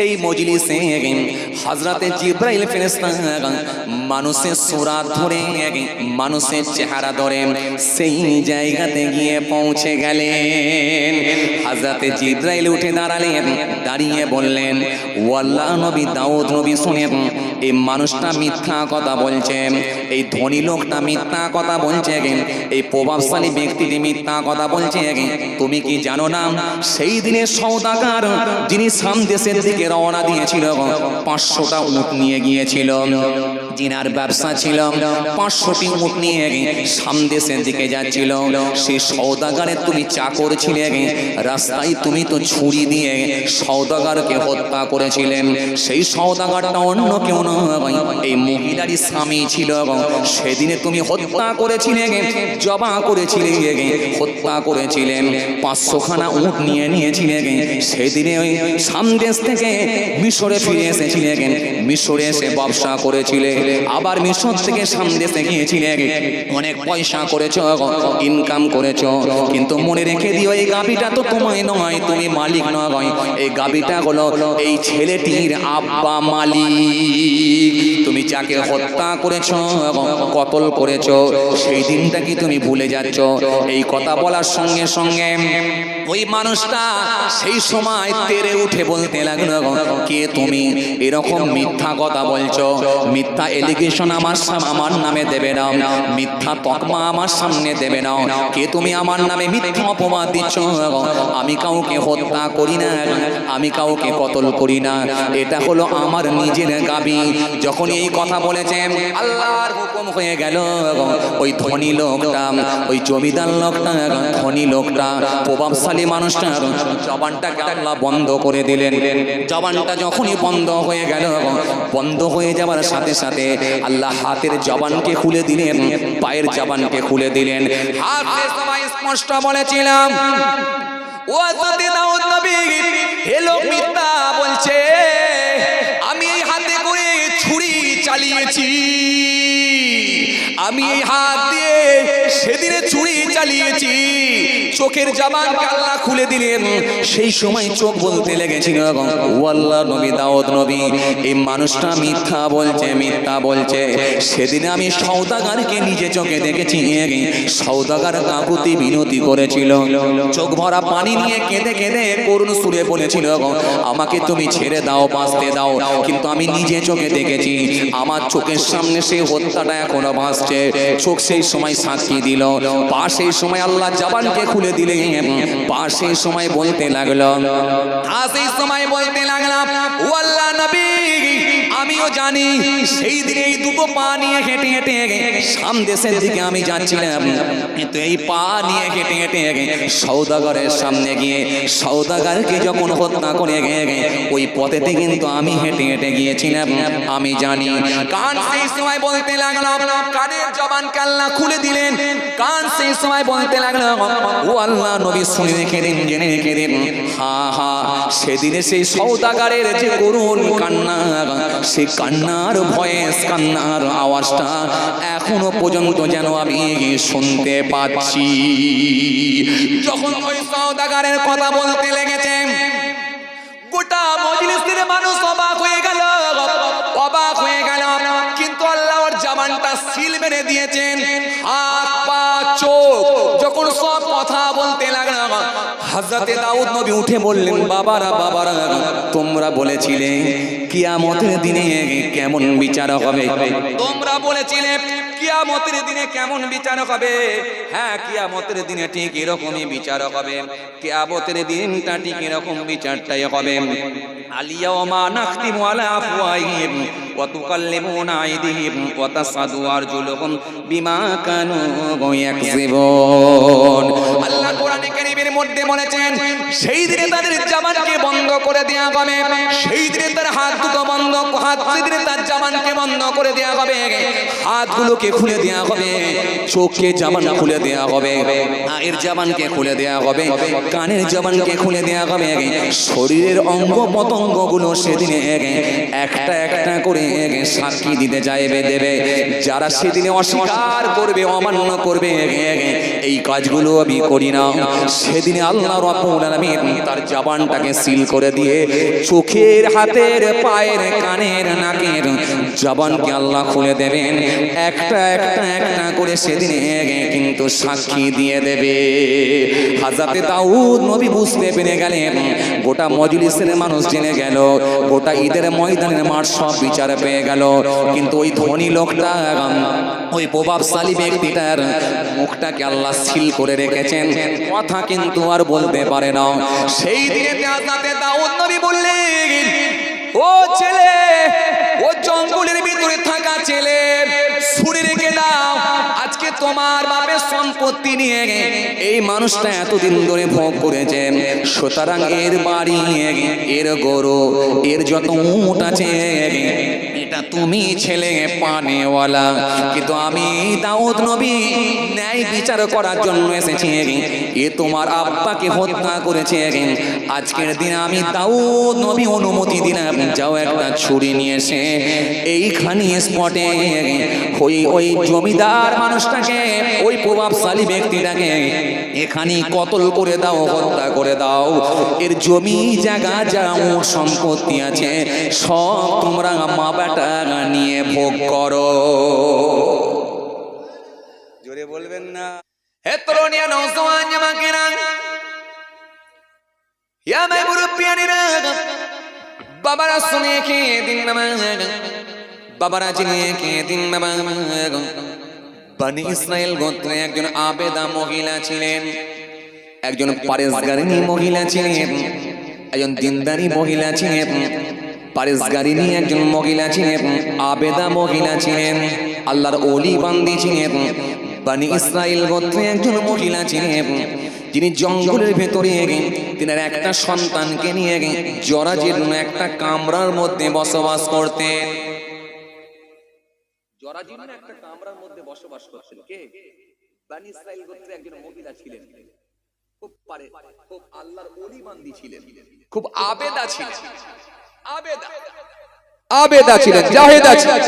সেই মজলিসে হযরতে জিবরাইল ফেরেশতা মানুষের সুরাত ধরে মানুষের চেহারা ধরে সেই জায়গাতে গিয়ে পৌঁছে গেলেন। হযরতে জিবরাইল উঠে দাঁড়ালেন, দাঁড়িয়ে বললেন, ও আল্লাহর নবী দাউদ নবী শুনেন, এই মানুষটা মিথ্যা কথা বলছে, এই ধনী লোকটা মিথ্যা কথা বলছে, এই প্রভাবশালী ব্যক্তিটি মিথ্যা কথা বলছে। তুমি কি জানো না সেই দিনের সওদাগর যিনি শাম দেশের দিকে রওনা দিয়েছিল, 500টা উট নিয়ে গিয়েছিল, জিনার ব্যবসা ছিল, 500টি উট নিয়ে শাম দেশের দিকে যাচ্ছিল। সেই সওদাগরের তুমি চাকর ছিলে, রাস্তায় তুমি তো ছুরি দিয়ে সওদাগরকে হত্যা করেছিলেন। সেই সওদাগরটা অন্য কেউ নয়, এই মহিলারই স্বামী ছিল। সেদিনে তুমি হত্যা করেছিলেন, জবা করেছিলেন, হত্যা করেছিলেন, 500খানা উট নিয়ে নিয়েছিলেন। সেদিনে ওই শাম দেশ থেকে মিশরে ফিরে এসেছিলেন, মিশরে এসে ব্যবসা করেছিলেন, আবার মিশর থেকে শাম দেশে গিয়েছিলেন, অনেক পয়সা করেছো, ইনকাম করেছো। কিন্তু মনে রেখে দিও, এই গাভীটা তো তোমায় নয়, তুমি মালিক নয়, এই গাভীটা হলো এই ছেলেটির আব্বা মালিক। তুমি যাকে হত্যা করেছো, কতল করেছো, সেই দিনটা কি তুমি ভুলে যাচ্ছ? এই কথা বলার সঙ্গে সঙ্গে ওই মানুষটা সেই সময় তেরে উঠে বলতে লাগলো, কে তুমি? এরকম মিথ্যা কথা বলছো, মিথ্যা এলিগেশন আমার নামে দেবে না, মিথ্যা তকমা আমার সামনে দেবে না। কে তুমি? আমার নামে মিথ্যা অপবাদ দিচ্ছ। আমি কাউকে হত্যা করি না, আমি কাউকে কতল করি না, এটা হলো আমার নিজের গাবি। যখন এই কথা বলেছে, আল্লাহর হুকুম হয়ে গেল, ওই ধনী লোকটা, ওই জমিদার লোকটা, ধনী লোকটা, প্রভাবশালী মানুষটা জবানটাকে আল্লাহ বন্ধ করে দিলেন। জবানটা যখনই বন্ধ হয়ে গেল, বন্ধ হয়ে যাওয়ার সাথে সাথে আল্লাহ হাতের জবানকে খুলে দিলেন, পায়ের জবানকে খুলে দিলেন। হাতে সবাই স্পষ্ট বলেছিলাম, ও হযরত দাউদ নবী, হে লোক মিথ্যা বলছে, আমি এই হাতে করে ছুরি চালিয়েছি, আমি এই হাত দিয়ে সেদিনে ছুরি চালিয়েছি। চোখের জবানকে আল্লাহ খুলে দিলেন। সেই সময় চোখ বলতে লেগেছিল, ও আল্লাহর নবী দাউদ নবী, এই মানুষটা মিথ্যা বলছে, মিথ্যা বলছে। সেদিনে আমি সওদাগরকে নিজে চোখে দেখেছি, সওদাগর কাকুতি বিনতি করেছিল, চোখ ভরা পানি নিয়ে কেঁদে কেঁদে করুণ সুরে বলেছিল, আমাকে তুমি ছেড়ে দাও, বাঁচতে দাও। কিন্তু আমি নিজে চোখে দেখেছি, আমার চোখের সামনে সেই হত্যাটা এখনো ভাসছে। চোখ সেই সময় সাক্ষী দিল, পা সেই সময় আল্লাহ জবানকে খুলে দিলেন, পা সেই সময় বলতে লাগলো, সেই সময় বলতে লাগলাম, ও আল্লাহ নবী, আমিও জানি সেই দিনে এই দুটো পা নিয়ে হেঁটে হেঁটে শাম দেশের দিকে আমি যাচ্ছিলাম, কিন্তু এই পা নিয়ে হেঁটে হেঁটে সওদাগরের সামনে গিয়ে সওদাগরকে যখন হত্যা করে ওই পথেতে কিন্তু আমি হেঁটে হেঁটে গিয়েছিলাম, আমি জানি। কান সেই সময় বলতে লাগলো, কানের জবানকে আল্লাহ খুলে দিলেন, কান সেই সময় বলতে লাগলো, ও আল্লাহ নবী শুনে রেখে দিন, জেনে রেখে দিন, হা হা, সেদিনে সেই সওদাগরের যে করুণ কান্না, সেই কান্নার ভয়েস, কান্নার আওয়াজটা এখনো পর্যন্ত যেন আমি শুনতে পাচ্ছি। যখন ওই সওদাগরের কথা বলতে লেগেছে, গোটা মজলিসের মানুষ অবাক হয়ে গেল, অবাক হয়ে গেল। কিন্তু আল্লাহ ওর জবানটা সিল মেরে দিয়েছেন, হাত পা চোখ যখন সব কথা বলতে লাগলো, হযরতে দাউদ নবী উঠে বললেন, বাবারা বাবারা, তোমরা বলেছিলে কিয়ামতের দিনে কেমন বিচার হবে, তোমরা বলেছিলে কিয়ামতের দিনে কেমন বিচার হবে। হ্যাঁ, কিয়ামতের দিনে ঠিক এরকমই বিচার হবে, কিয়ামতের দিনটা ঠিক এরকম বিচারটাই হবে। আলিয়াউমা নাখতিমু আলা আফওয়াহিহিম ওয়া তুকাল্লিমুনা আইদিহিম ওয়া তাশহাদু আরজুলুহুম বিমা কানু ইয়াকসিবুন। আল্লাহ কোরআনে কারীমের মধ্যে বলেছেন, সেই দিনে তাদের জবানকে বন্ধ করে দেয়া হবে, সেই দিনে তার হাত দুটো বন্ধ, হাত দিনে তার জবানকে বন্ধ করে দেয়া হবে। হাতগুলোকে খুলে দেওয়া হবে, চোখে জবান খুলে দেওয়া হবে, নাকের জবানকে খুলে দেওয়া হবে, কানের জবানকে খুলে দেওয়া হবে, শরীরের অঙ্গ পতঙ্গগুলো সেদিনে একটা একটা করে সাক্ষী দিতে যাইবে দেবে। যারা সেদিনে অস্বীকার করবে, অমান্য করবে, এই কাজগুলো আমি করি না, সেদিনে আল্লাহ রাব্বুল আলামিন তার জবানটাকে সিল করে দিয়ে চোখের, হাতের, পায়ের, কানের, নাকের জবানকে আল্লাহ খুলে দেবেন। একটা একটা একটা করে সেদিনে কিন্তু সাক্ষী দিয়ে দেবে। হযরতে দাউদ নবী বুঝতে পেরে গেলেন, গোটা মজলিসের মানুষ জেনে গেল, গোটা ঈদের ময়দানের মাঠ সব বিচার পেয়ে গেল, কিন্তু ওই ধনী লোকটা, ওই প্রভাবশালী ব্যক্তিটার মুখটাকে আল্লাহ সিল করে রেখেছেন, কথা কিন্তু আর বলতে পারে না। সেই দিনে হযরতে দাউদ নবী বললেন, ও ছেলে, ও জঙ্গলের ভিতরে থাকা ছেলে, ছুরি রেখে দাও। আজকে তোমার বাপের সম্পত্তি নিয়ে এই মানুষটা এতদিন ধরে ভোগ করেছে, সুতরাং এর বাড়ি, এর গরু, এর যত উট আছে, এটা তুমি ছেলে পানেওয়ালা, কিন্তু আমি দাউদ নবী ন্যায় বিচার করার জন্য এসেছি। এ তোমার আব্বাকে হত্যা করেছে, আজকের দিনে আমি দাউদ নবী অনুমতি দিলাম, যাও একটা ছুরি নিয়ে এসে এইখানে স্পটে ওই জমিদার মানুষটাকে, ওই প্রভাবশালী ব্যক্তিটাকে এখানে কতল করে দাও, হত্যা করে দাও। এর জমি জায়গা যা সম্পত্তি আছে সব তোমরা মা বেটা নিয়ে ভোগ করো। জোরে বলবেন না? হে তরুণিয়া নওজওয়ান জামাকেরা, ইয়া মাই মুরব্বিয়ানিরা, বাবারা শুনে কে দিন বাবা, বাবারা জেনে কে দিন বাবা। বনি ইসরাইল গোত্রে একজন আবেদা মহিলা ছিলেন, একজন পারেসগারিনী মহিলা ছিলেন, একজন দিনদারি মহিলা ছিলেন। পারেসগারিনী একজন মহিলা ছিলেন, আবেদা মহিলা ছিলেন, আল্লাহর ওলি বান্দি ছিলেন। বনি ইসরাইল গোত্রে একজন মহিলা ছিলেন, যিনি জঙ্গলের ভেতরে তিনি একটা সন্তানকে নিয়ে জরাজীর্ণ একটা কামরার মধ্যে বসবাস করতেন। জরাজীর্ণ একটা কামরার মধ্যে বসবাস করতেন কে? বনি ইসরাইল গোত্রে একজন মহিলা ছিলেন, খুব আল্লাহর ওলি বান্দি ছিলেন, খুব আবেদা ছিলেন, আবেদা ছিলেন, জাহেদা ছিলেন।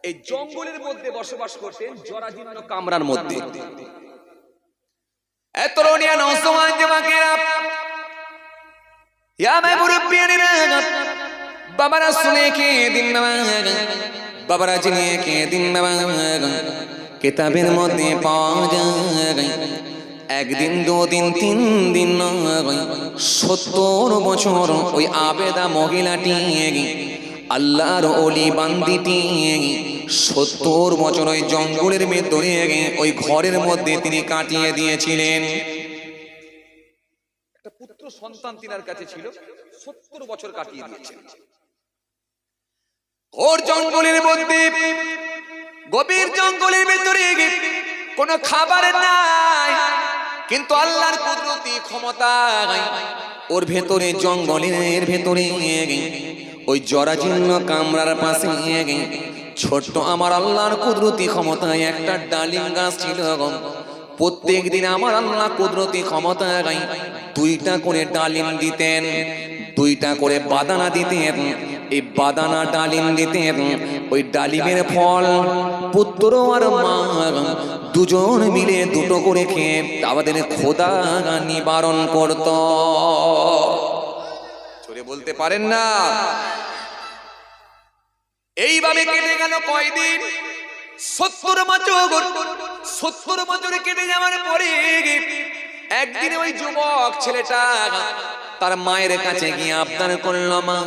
এই জঙ্গলের মধ্যে বসবাস করতেন, জরাজীর্ণ কামরার মধ্যে। এ তরুণিয়া নওজওয়ান জামাকেরা, ইয়া মাই মুরব্বিয়ানিরা, বাবারা শুনে কে দিন বাবা, বাবারা জেনে কে দিন বাবা। কিতাবের মধ্যে পাওয়া যায়, একদিন, দুদিন, 3 দিন নয়, 70 বছর ওই আবেদা মহিলাটি, আল্লাহর ওলি বান্দিটি 70 বছর ওই জঙ্গলের ভেতরে ওই ঘরের মধ্যে তিনি কাটিয়ে দিয়েছিলেন। একটা পুত্র সন্তান তিনার কাছে ছিল, 70 বছর কাটিয়ে দিয়েছেন। ওর জঙ্গলের মধ্যে, গভীর জঙ্গলের ভেতরে কোনো খাবার নাই, কিন্তু আল্লাহর কুদরতি ক্ষমতা ওর ভেতরে, জঙ্গলের ভেতরে ওই জরাজীর্ণ কামরার পাশে ছোট্ট আমার আল্লাহর কুদরতি ক্ষমতায় একটা ডালিম গাছ ছিল। প্রত্যেক দিন আমার আল্লাহ কুদরতি ক্ষমতায় 2টা করে ডালিম দিতেন, 2টা করে বাদানা দিতেন। এই বাদানা ডালিম দিতেন, ওই ডালিমের ফল পুত্র আর মা দুজন মিলে 2টো করে খেয়ে আমাদের খোদা নিবারণ করত। চলে বলতে পারেন না? এইভাবে কেটে গেল কয়দিন? 70 বছর কেটে যাওয়ার পরে একদিন ওই যুবক ছেলেটা তার মায়ের কাছে গিয়ে আবদার করল, মা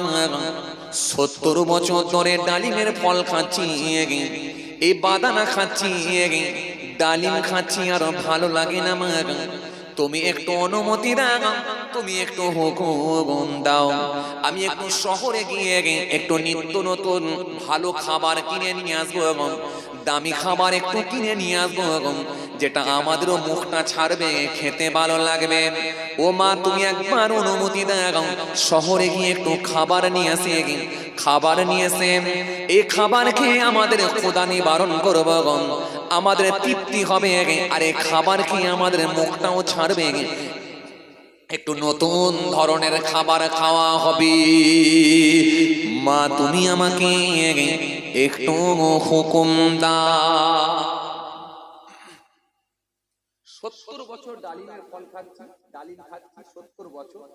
70 বছর ধরে ডালিমের ফল খাচ্ছি, এই বাদানা খাচ্ছি, ডালিম খাচ্ছি, আর ভালো লাগে না মা, তুমি একটু অনুমতি দাও, তুমি একটু হুকুম দাও, আমি একটু শহরে গিয়ে একটু নিত্য নতুন ভালো খাবার কিনে নিয়ে আসবো, দামি খাবার একটু কিনে নিয়ে আসবো, যেটা আমাদেরও মুখটা ছাড়বে, খেতে ভালো লাগবে। ও মা, তুমি একবার অনুমতি দাও, শহরে গিয়ে একটু খাবার নিয়ে আসে, খাবার নিয়ে এসে এই খাবার খেয়ে আমাদের ক্ষুধা নিবারণ করবো, আমাদের তৃপ্তি হবে, আর এই খাবার খেয়ে আমাদের মুখটাও ছাড়বে, একটু নতুন ধরনের খাবার খাওয়া হবে। মা, তুমি আমাকে একটু হুকুম দাও। 70 বছর ডালিমের ফল খাচ্ছি, ডালিম খাচ্ছি 70 বছর,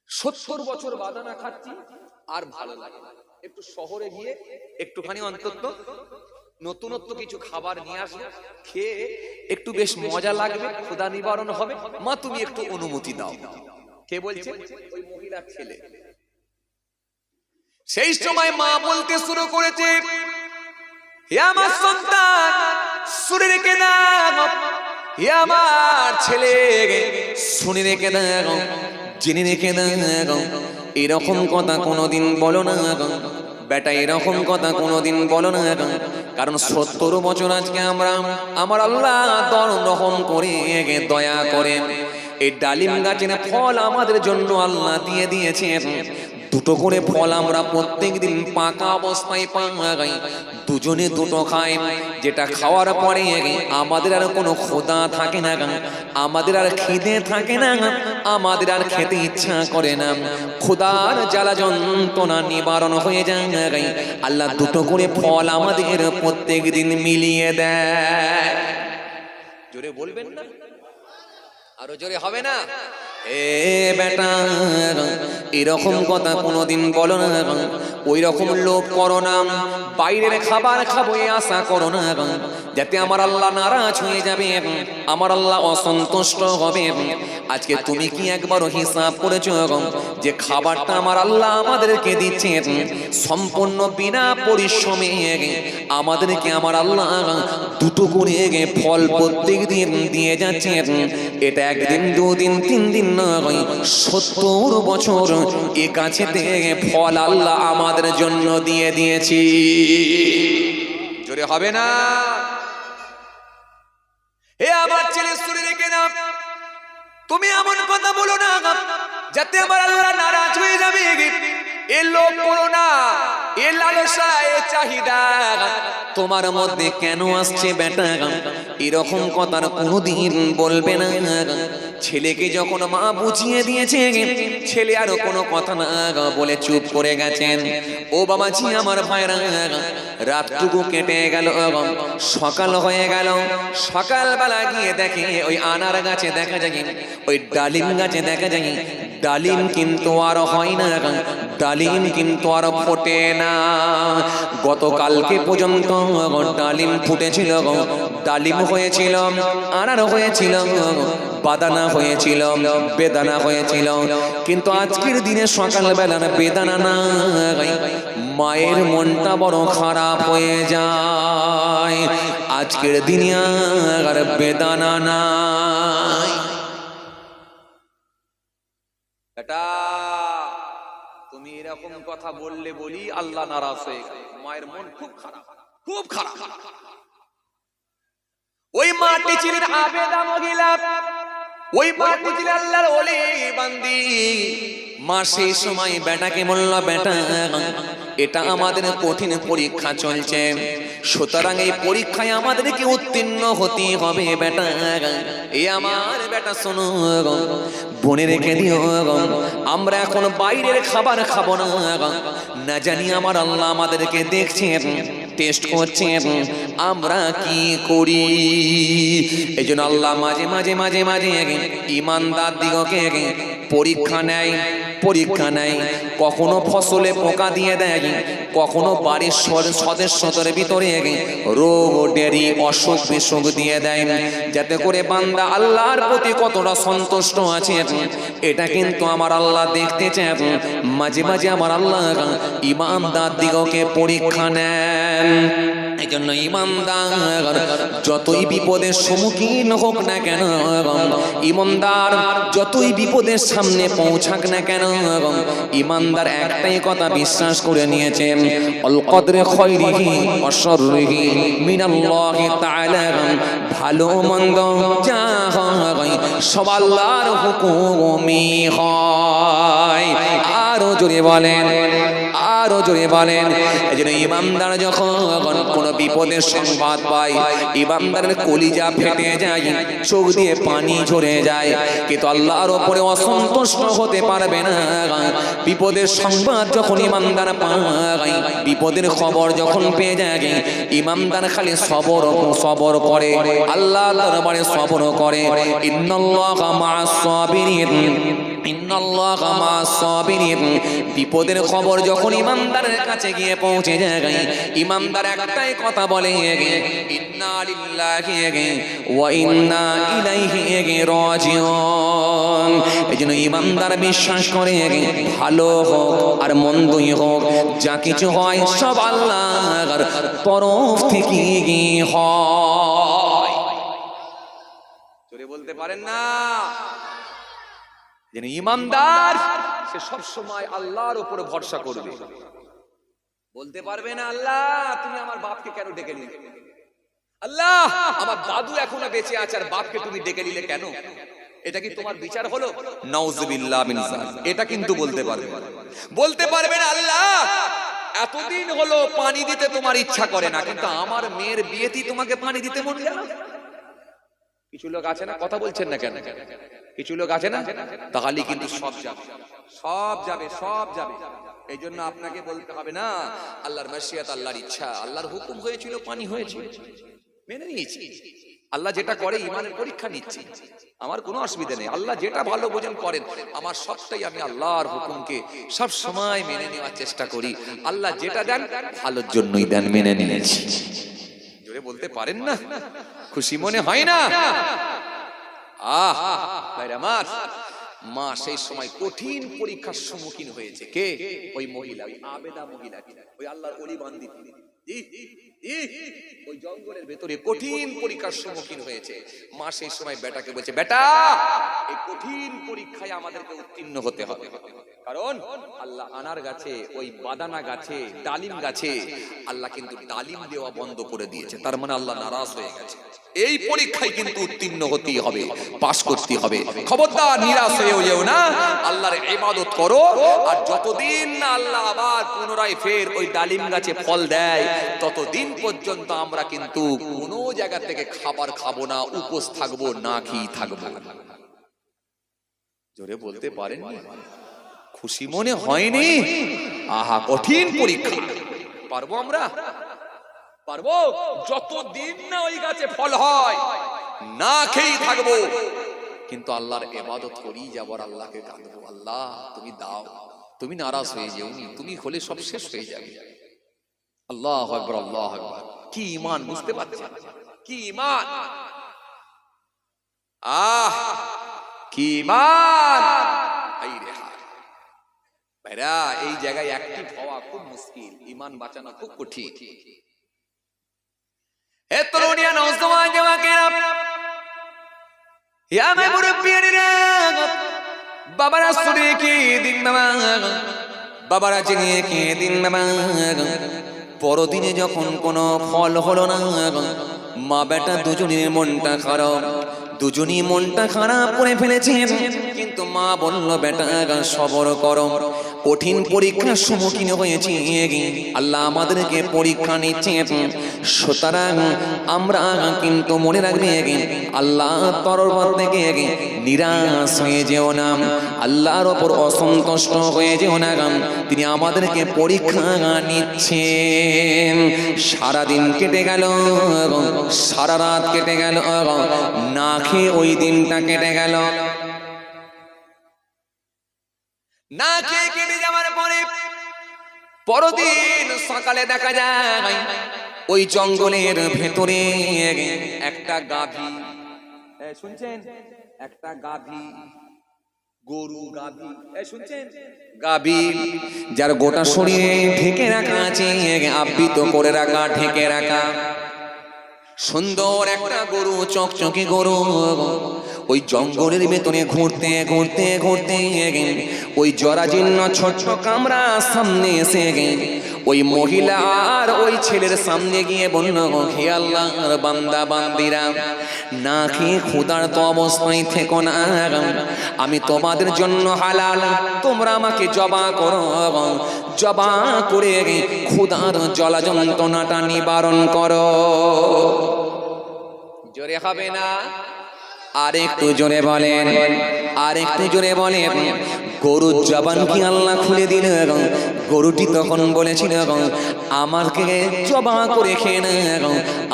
70 বছর বাদানা খাচ্ছি, আর ভালো লাগে না। একটু শহরে গিয়ে একটুখানি অন্তত নতুনত্ব কিছু খাবার নিয়ে আসবে, খেয়ে একটু বেশ মজা লাগবে, ক্ষুধা নিবারণ হবে। মা, তুমি একটু অনুমতি দাও। কে বলছে? ওই মহিলার ছেলে। সেই সময় মা বলতে শুরু করেছে, হে আমার সন্তান, শুনে রেখে দাও, হে আমার ছেলে, শুনে রেখে দাও, জেনে রেখে দাও, এরকম কথা কোনোদিন বলো না বেটা, এরকম কথা কোনোদিন বলো না। কারণ 70 বছর আজকে আমরা আমার আল্লাহ রহম করে দয়া করে এই ডালিম গাছের ফল আমাদের জন্য আল্লাহ দিয়ে দিয়েছেন। দুটো করে ফল আমরা প্রত্যেক দিন পাকা অবস্থায় পাই, দুজনে দুটো খাই। যেটা খাওয়ার পরে আমাদের আর কোনো ক্ষুধা থাকে না, আমাদের আর খিদে থাকে না, আমাদের আর খেতে ইচ্ছা করে না, ক্ষুধার জ্বালা যন্ত্রণা নিবারণ হয়ে যায়। আল্লাহ দুটো করে ফল আমাদের প্রত্যেক দিন মিলিয়ে দেয়। জোরে বলবেন না? আরো জোরে হবে না? এ বেটা, এরকম কথা কোনোদিন বলো না, ওই রকম লোভ করো না, বাইরের খাবার খাবো এই আশা করো না, যাতে আমার আল্লাহ নারাজ হয়ে যাবে, আমার আল্লাহ অসন্তুষ্ট হবে। আজকে তুমি কি একবারও হিসাব করেছো যে খাবারটা আমার আল্লাহ আমাদেরকে দিচ্ছে সম্পূর্ণ বিনা পরিশ্রমে, আমাদেরকে আমার আল্লাহ দুটো করে ফল প্রত্যেক দিন দিয়ে যাচ্ছে। এটা একদিন, দুদিন, 3 দিন নয়, 70 বছর এ কাছেতে ফল আল্লাহ আমাদের জন্য দিয়ে দিয়েছি। জোরে হবে না? হে আমার ছেলে, শুনে রেখে নাও, তুমি এমন কথা বলো না যাতে আমার আল্লাহ নারাজ হয়ে যাবে। এ লোভ করো না, এ লালসা, এ চাহিদা তোমার মধ্যে কেন আসছে বেটা? এরকম কথা কোনোদিন বলবে না। ছেলেকে যখন মা বুঝিয়ে দিয়েছে, ছেলে আরো কোনো কথা না বলে চুপ করে গেছেন। ও বাবাজি, আমার ভাইরা, রাতটুকু কেটে গেল, সকাল হয়ে গেল। সকালবেলা গিয়ে দেখে ওই আনার গাছে দেখা যায়, ওই ডালিম গাছে দেখা যায় ডালিম কিন্তু আর হয় না, ডালিম কিন্তু আর ফোটে না। গতকালকে পর্যন্ত ডালিম ফুটেছিল, ডালিম হয়েছিল, আনার হয়েছিল, বাদানা হয়েছিল, বেদানা হয়েছিল, কিন্তু আজকের দিনে সকালবেলা বেদানা নাই। মায়ের মনটা বড় খারাপ হয়ে যায়। আজকের দিনে আর বেদানা নাই। এটা তুমি এরকম কথা বললে বলি আল্লাহ নারাজ হয়ে গেল। মায়ের মন খুব খারাপ, খুব খারাপ। ওই মাটি ছিলেন আবেদা মহিলা, ওই মাটি ছিলেন আল্লাহর ওলি বান্দি। মা সেই সময় বেটাকে বলল, বেটা, এটা আমাদের কঠিন পরীক্ষা চলছে, সুতরাং এই পরীক্ষায় আমাদেরকে উত্তীর্ণ হতে হবে। বেটা, এই আমার বেটা শোনো, বনে রেখে দিও, আমরা এখন বাইরের খাবার খাবো না। না জানি আমার আল্লাহ আমাদেরকে দেখছেন, টেস্ট করছেন আমরা কি করি। এই জন্য আল্লাহ মাঝে মাঝে মাঝে মাঝে ইমানদার দিগকে পরীক্ষা নেয়, পরীক্ষা নেয়। কখনো ফসলে পোকা দিয়ে দেয়, কখনো বাড়ির সদস্যদের ভিতরে রোগ ডেরি অসুখ বিসুখ দিয়ে দেয়, যাতে করে বান্দা আল্লাহর প্রতি কতটা সন্তুষ্ট আছে এটা কিন্তু আমার আল্লাহ দেখতে চায়। মাঝে মাঝে আমার আল্লাহ ইমানদার দিগকে পরীক্ষা নেন। এই জন্য ইমানদার যতই বিপদের সম্মুখীন হোক না কেন, ইমানদার যতই বিপদের সামনে পৌঁছাক না কেন, ইমানদার একটাই কথা বিশ্বাস করে নিয়েছেন, আল কদরে খায়রিহি ওয়া শাররিহি মিনাল্লাহি তাআলা, ভালো মন্দ যা হয় সব আল্লাহর হুকুমই হয়। আরো জোরে বলেন, আরো জোরে বলেন। এই জন্য ইমানদার যখন কোনো বিপদের সংবাদ পায়, ইমানদারের কলিজা ফেটে যায়, চোখ দিয়ে পানি ঝরে যায়, কিন্তু আল্লাহর উপরে অসন্তুষ্ট হতে পারবে না। বিপদের সংবাদ যখন ইমানদার পায়, বিপদের খবর যখন পেয়ে যায়, ইমানদার খালি সবর করে, আল্লাহর দরবারে সবর করে। ইন্নাল্লাহা মা'আস সাবিরিন, ইন্নাল্লাহা মা'আস সাবিরিন। বিপদের খবর যখন ইমানদারের কাছে গিয়ে পৌঁছে যায়, ইমানদার একটাই কথা বলে, ইন্না লিল্লাহি ওয়া ইন্না ইলাইহি রাজিউন। এজন্য ইমানদার বিশ্বাস করে, ভালো হোক আর মন্দই হোক, যা কিছু হয় সব আল্লাহর তরফ থেকে হয়। জোরে বলতে পারেন না? যেন ইমানদার সে সব সময় আল্লাহর উপরে ভরসা করবে। বলতে পারবে না, আল্লাহ তুমি আমার বাপকে কেন ডেকে নিলে, আল্লাহ আমার দাদু এখনো বেঁচে আছে আর বাপকে তুমি ডেকে নিলে কেন, এটা কি তোমার বিচার হলো? নাউযুবিল্লাহ মিন যালিক। এটা কিন্তু বলতে পারবে, বলতে পারবে না, আল্লাহ এতদিন হলো পানি দিতে তোমার ইচ্ছা করে না, কিন্তু আমার মেয়ের বিয়েতেই তোমাকে পানি দিতে মন গেল। কিছু লোক আছে না, কথা বলছেন না কেন? কিছু লোক আছে না, তাহলে কিন্তু সব যাবে, সব যাবে, সব যাবে। এই জন্য আপনাকে বলতে হবে না, আল্লাহর মাশিয়াত, আল্লাহর ইচ্ছা, আল্লাহর হুকুম হয়েছিল, পানি হয়েছিল, মেনে নিয়েছি। আল্লাহ যেটা করে ইমানের পরীক্ষা নিচ্ছি, আমার কোনো অসুবিধা নেই। আল্লাহ যেটা ভালো বোঝেন করেন, আমার সবটাই আমি আল্লাহর হুকুমকে সব সময় মেনে নেওয়ার চেষ্টা করি। আল্লাহ যেটা দেন ভালোর জন্যই দেন, মেনে নিয়েছি। জোরে বলতে পারেন না? খুশি মনে হয় না? আমার মা সেই সময় কঠিন পরীক্ষার সম্মুখীন হয়েছে। কে? ওই মহিলা, ওই আবেদা মহিলা, ওই আল্লাহর ওলি বান্দিনী, ওই জঙ্গলের ভেতরে কঠিন পরীক্ষার সম্মুখীন হয়েছে। মা সেই সময় বেটাকে বলছে, বেটা এই কঠিন পরীক্ষায় আমাদেরকে উত্তীর্ণ হতে হবে, কারণ আল্লাহ আনার গাছে, ওই বাদানা গাছে, ডালিম গাছে আল্লাহ কিন্তু ডালিম দেওয়া বন্ধ করে দিয়েছে। তার মানে আল্লাহ নারাজ হয়ে গেছে। এই পরীক্ষায় কিন্তু উত্তীর্ণ হতেই হবে, পাশ করতে হবে। খবরদার নিরাশ হয়েও যেও না, আল্লাহর ইবাদত করো। আর যতদিন না আল্লাহ আবার পুনরায় ফের ওই ডালিম গাছে ফল দেয়, ততদিন পর্যন্ত আমরা কিন্তু কোনো জায়গা থেকে খাবার খাবো না, উপোস থাকবো, না খেয়ে থাকবো। জোরে বলতে পারেন? খুশি মনে হয়নি? আহা, কঠিন পরীক্ষা। পারবো আমরা? পারবো? যতদিন না ওই গাছে ফল হয়, না খেয়ে থাকবো, কিন্তু আল্লাহর ইবাদত করি যাবো, আল্লাহকে কাঁদবো, আল্লাহ তুমি দাও, তুমি নারাজ হয়ে যেওনি, তুমি হলে সব শেষ হয়ে যাবে। আল্লাহু আকবার, আল্লাহু আকবার। কি ঈমান, বুঝতে পারছেন? কি ঈমান, কি ঈমান! ভাইরা, এই জায়গায় অ্যাক্টিভ হওয়া খুব মুশকিল, ঈমান বাঁচানো খুব কঠিন। এ তরুণিয়া, নওজওয়ান জামাকেরা, ইয়া মে মুরব্বিয়েরা, বাবারা শুনে কি দিন বাবা, বাবারা জেনে কি দিন বাবা, পরদিনে যখন কোনো ফল হলো না, মা বেটা দুজনের মনটা খারাপ, দুজনই মনটা খারাপ করে ফেলেছে। কিন্তু মা বলল, বেটা সবর করো, কঠিন পরীক্ষার সম্মুখীন হয়েছি, আল্লাহ আমাদেরকে পরীক্ষা নিচ্ছে, সুতরাং আমরা কিন্তু মনে রাখবে, আল্লাহ তরফ থেকে নিরাশ হয়ে যেও না, আল্লাহর ওপর অসন্তুষ্ট হয়ে যেও না, তিনি আমাদেরকে পরীক্ষা নিচ্ছেন। সারাদিন কেটে গেল, সারা রাত কেটে গেল, না খেয়ে ওই দিনটা কেটে গেল। না খেয়ে কেটে যাওয়ার পরে পরদিন সকালে দেখা যায় ওই জঙ্গলের ভেতরে একটা গাভী, শুনছেন, একটা গাভী গরু, গাভী, এই শুনছেন? গাভী যার গোটা শরীরে ঢেকে রাখা আছে, আবৃত করে রাখা, ঢেকে রাখা সুন্দর একটা গরু, চকচকে গরু, ওই জঙ্গলের ভেতরে ঘুরতে ঘুরতে ঘুরতে ওই জরাজীর্ণ ছোট্ট কামরা সামনে এসে ওই মহিলা আর ওই ছেলের সামনে গিয়ে বলল, হে আল্লাহর বান্দা বান্দিরা, না খেয়ে ক্ষুধার্ত অবস্থায় থেকো না, আমি তোমাদের জন্য হালাল, তোমরা আমাকে জবা করো, জবা করে ক্ষুধার জ্বালা যন্ত্রণাটা নিবারণ করো। জোরে হবে না? আর একটু জোরে বলেন, আর একটু জোরে বলেন। গরুর জবান কি আল্লাহ খুলে দিল। গরুটি তখন বলেছিল, আমাকে জবা করে খেয়ে না,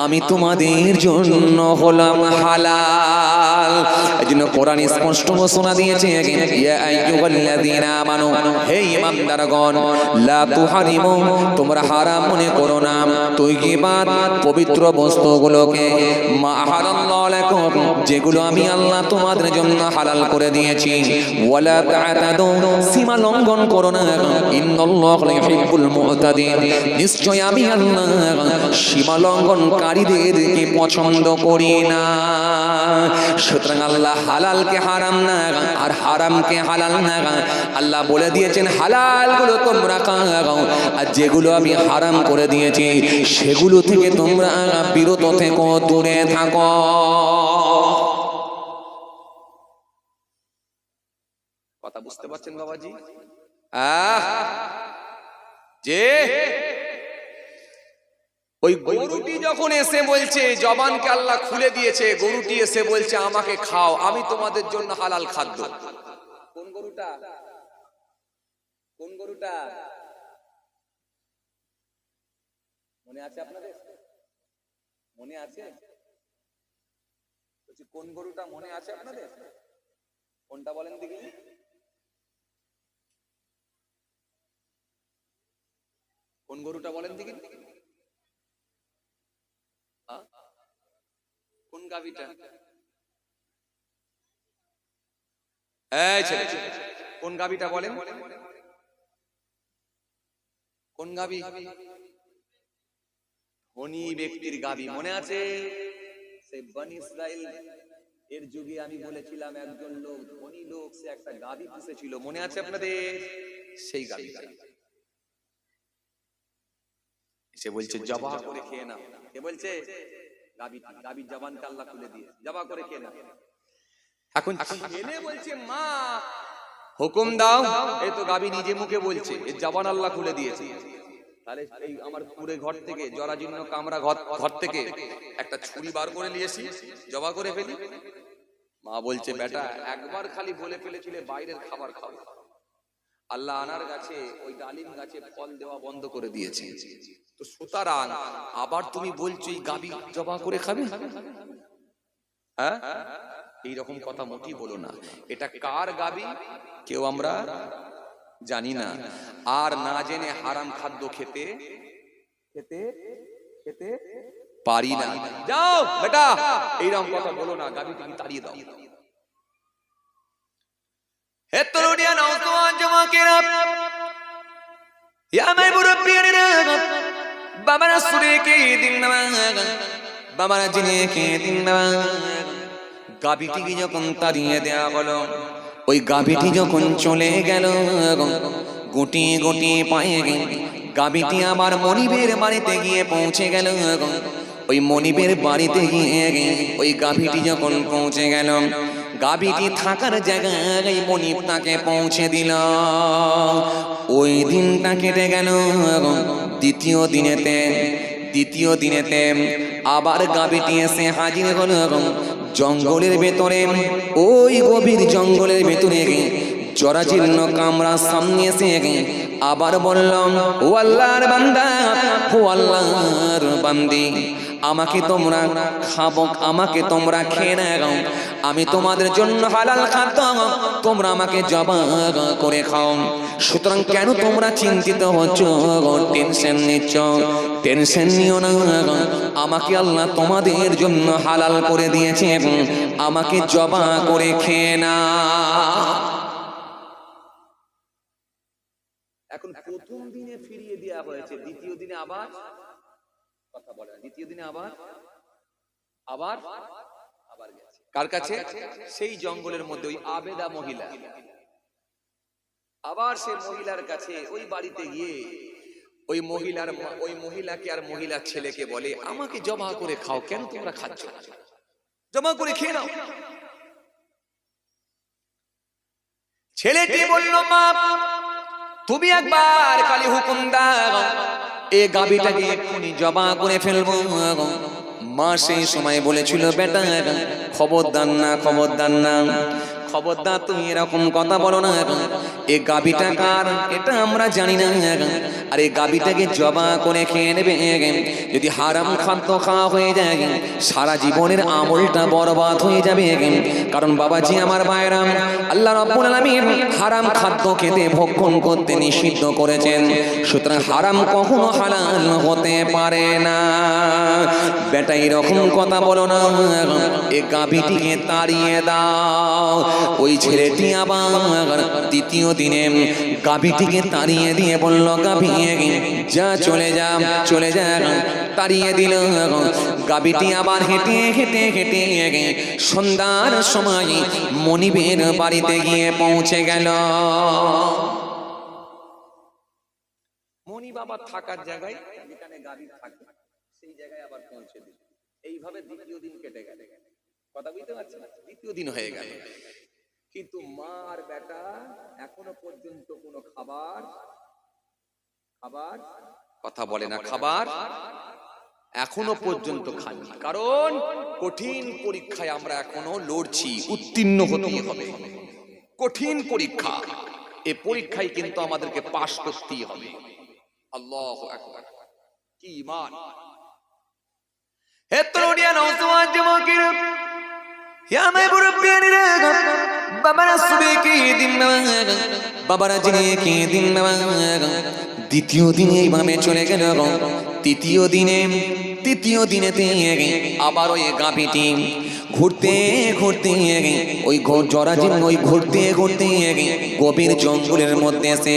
আমি তোমাদের জন্য হলাম হালাল। এই জন্য কোরআন স্পষ্ট ঘোষণা দিয়েছে, ইয়া আইয়ুহাল্লাযীনা আমানু, হে ঈমানদারগণ, লা তুহারিমু, তোমরা হারাম মনে করো না, তাইয়্যিবাত, পবিত্র বস্তুগুলোকে, মা আহাল্লাহু লাকুম, যেগুলো আমি আল্লাহ তোমাদের জন্য হালাল করে দিয়েছি, ওয়ালা তা'তাদু, সীমা লঙ্ঘন করো না, ইন্নাল্লাহা লা ইউহিব্বুল মু'তাদিন, নিশ্চয় আমি আল্লাহ সীমা লঙ্ঘনকারীদেরকে পছন্দ করি না। সুতরাং আল্লাহ হালালকে হারাম না আর হারামকে হালাল না, আল্লাহ বলে দিয়েছেন হালালগুলো তোমরা খাও, আর যেগুলো আমি হারাম করে দিয়েছি সেগুলো থেকে তোমরা বিরত থেকো, দূরে থাকো। কথা বুঝতে পারছেন বাবাজি? যে ওই গরুটি যখন এসে বলছে, জবানকে আল্লাহ খুলে দিয়েছে, গরুটি এসে বলছে আমাকে খাও, আমি তোমাদের জন্য হালাল খাদ্য। কোন গরুটা? কোন গরুটা মনে আছে আপনাদের? মনে আছে? কোন গরুটা মনে আছে আপনাদের? কোনটা বলেন দেখি? কোন গরুটা বলেন দেখি? কোন গাভীটা? এই ছেলে, কোন গাভীটা বলেন? কোন গাভী? ধনী ব্যক্তির গাভী। মনে আছে? সেই বনি ইসরাইল এর যুগে আমি বলেছিলাম, একজন লোক, ধনী লোক, সে একটা গাভী পুষেছিল। মনে আছে আপনাদের? সেই গাভীটা সে বলছে জবা করে খেয়ে নাও। কে বলছে? গাভীর জবানকে আল্লাহ খুলে দিয়ে জবা করে খেয়ে নাও। এখন ছেলে বলছে, মা হুকুম দাও। এই তো গাভী নিজে মুখে বলছে, এর জবান আল্লাহ খুলে দিয়েছে। তাহলে এই আমার পুরে ঘর থেকে, জরাজীর্ণ কামরা ঘর থেকে একটা ছুরি বার করে নিয়েছি, জবা করে ফেলি। মা বলছে, বেটা একবার খালি বলে ফেলেছিলে বাইরের খাবার খাও, আল্লাহ আনার গাছে, ওই ডালিম গাছে ফল দেওয়া বন্ধ করে দিয়েছে, তো সুতরাং আবার তুমি বলছো এই গাভী জবা করে খাবে? হ্যাঁ, এইরকম কথা মোটেই বলো না। এটা কার গাভী কেউ আমরা জানি না, আর না জেনে হারাম খাদ্য খেতে খেতে খেতে পারি না। যাও বেটা, এইরকম কথা বলো না, গাভী তুমি তাড়িয়ে দাও। হে তরুণিয়া, নওজোয়ান যুবকেরা, ইয়া মাই মুরব্বিয়ানা, বাবারা শুনে কে দিন না, বাবারা জেনে কে দিন না। গাভীটিকে যখন তাড়িয়ে দেয়া হলো, ওই গাভীটি যখন চলে গেল, গুটি গুটি পায়ে গাভীটি আবার মনিবের বাড়িতে গিয়ে পৌঁছে গেল। ওই মনিবের বাড়িতে গিয়ে ওই গাভীটি যখন পৌঁছে গেল, গাভীটি থাকার জায়গায় মনিব তাকে পৌঁছে দিল। ওই দিনটা কেটে গেল। দ্বিতীয় দিনেতে আবার গাভীটি এসে হাজির হলো জঙ্গলের ভেতরে। ওই গভীর জঙ্গলের ভেতরে জরাজীর্ণ কামরার সামনে এসে আবার বললাম, ও আল্লাহর বান্দা, ও আল্লাহর বান্দি, আমাকে তোমরা খাবো, আমাকে তোমরা খেয়ে নাও, আমি তোমাদের জন্য হালাল খাদ্য, তোমরা আমাকে জবা করে খাও। সুতরাং কেন তোমরা চিন্তিত হচ্ছ, টেনশন নিচ্ছ? টেনশন নিও না, আমাকে আল্লাহ তোমাদের জন্য হালাল করে দিয়েছে, আমাকে জবা করে খেয়ে না। এখন প্রথম দিনে ফিরিয়ে দেওয়া হয়েছে, দ্বিতীয় দিনে আবার কথা বলে না, দ্বিতীয় দিনে আবার আবার আবার গেছে কার কাছে? সেই জঙ্গলের মধ্যে ওই আবেদা মহিলা, আবার সেই মহিলার কাছে ওই বাড়িতে গিয়ে ওই মহিলাকে আর মহিলার ছেলেকে বলে, আমাকে জমা করে খাও, কেন তোমরা খাচ্ছ? জমা করে খেয়ে নাও। ছেলেটি বলল, মা তুমি একবার কালী হুকুম দাও, এই গাভীটাকে এক্ষুনি জমা করে ফেলবো। মা সেই সময় বলেছিল, বেটা খবরদার না, খবরদার না, খবরদার তুমি এরকম কথা বলো না। এই গাভীটা কার এটা আমরা জানি না, আর এই গাভীটাকে জবা করে খেয়ে নেবে। যদি হারাম খাদ্য খাওয়া হয়ে যায়, সারা জীবনের আমলটা বরবাদ হয়ে যাবে। কারণ বাবাজি আমার ভাইরা, আল্লাহ রাব্বুল আলামিন হারাম খাদ্য খেতে ভক্ষণ করতে নিষিদ্ধ করেছেন, সুতরাং হারাম কখনো হালাল হতে পারে না। বেটা এরকম কথা বলো না, এই গাভীটিকে তাড়িয়ে দাও। ওই ছেলেটি আবার দ্বিতীয় দিনে গাভীটিকে তাড়িয়ে দিয়ে বলল, গাভী যা, চলে যা, চলে যা। তাড়িয়ে দিল। গাভীটি আবার হেঁটে হেঁটে হেঁটে সন্ধ্যার সময় মনিবের বাড়িতে গিয়ে পৌঁছে গেল। মনি বাবা থাকার জায়গায়, যেখানে গাভী থাকে সেই জায়গায় আবার পৌঁছে দিল। এইভাবে দ্বিতীয় দিন কেটে গেল। কথা বুঝতে পারছেন? দ্বিতীয় দিন হয়ে গেল, কিন্তু মা আর বেটা এখনো পর্যন্ত কোনো খাবার কথা বলে না, খাবার এখনো পর্যন্ত খাননি। কারণ কঠিন পরীক্ষায় আমরা এখনো লড়ছি, উত্তীর্ণ হতেই হবে। কঠিন পরীক্ষা, এই পরীক্ষায় কিন্তু আমাদেরকে পাশ করতেই হবে। আল্লাহু আকবার, কি ঈমান! হে তরুণিয়া, নওজোয়ান যুবকেরা, হে আমার মুরব্বিয়ানেরা, বাবারা সুবে কি দিন বাবারা জিনে কি দিন। দ্বিতীয় দিনে এইভাবে চলে গেল। তৃতীয় দিনেতে আবার ওই গাভীটি ঘুরতে ঘুরতে ওই জরাজীর্ণ ওই ঘুরতে ঘুরতে গভীর জঙ্গলের মধ্যে এসে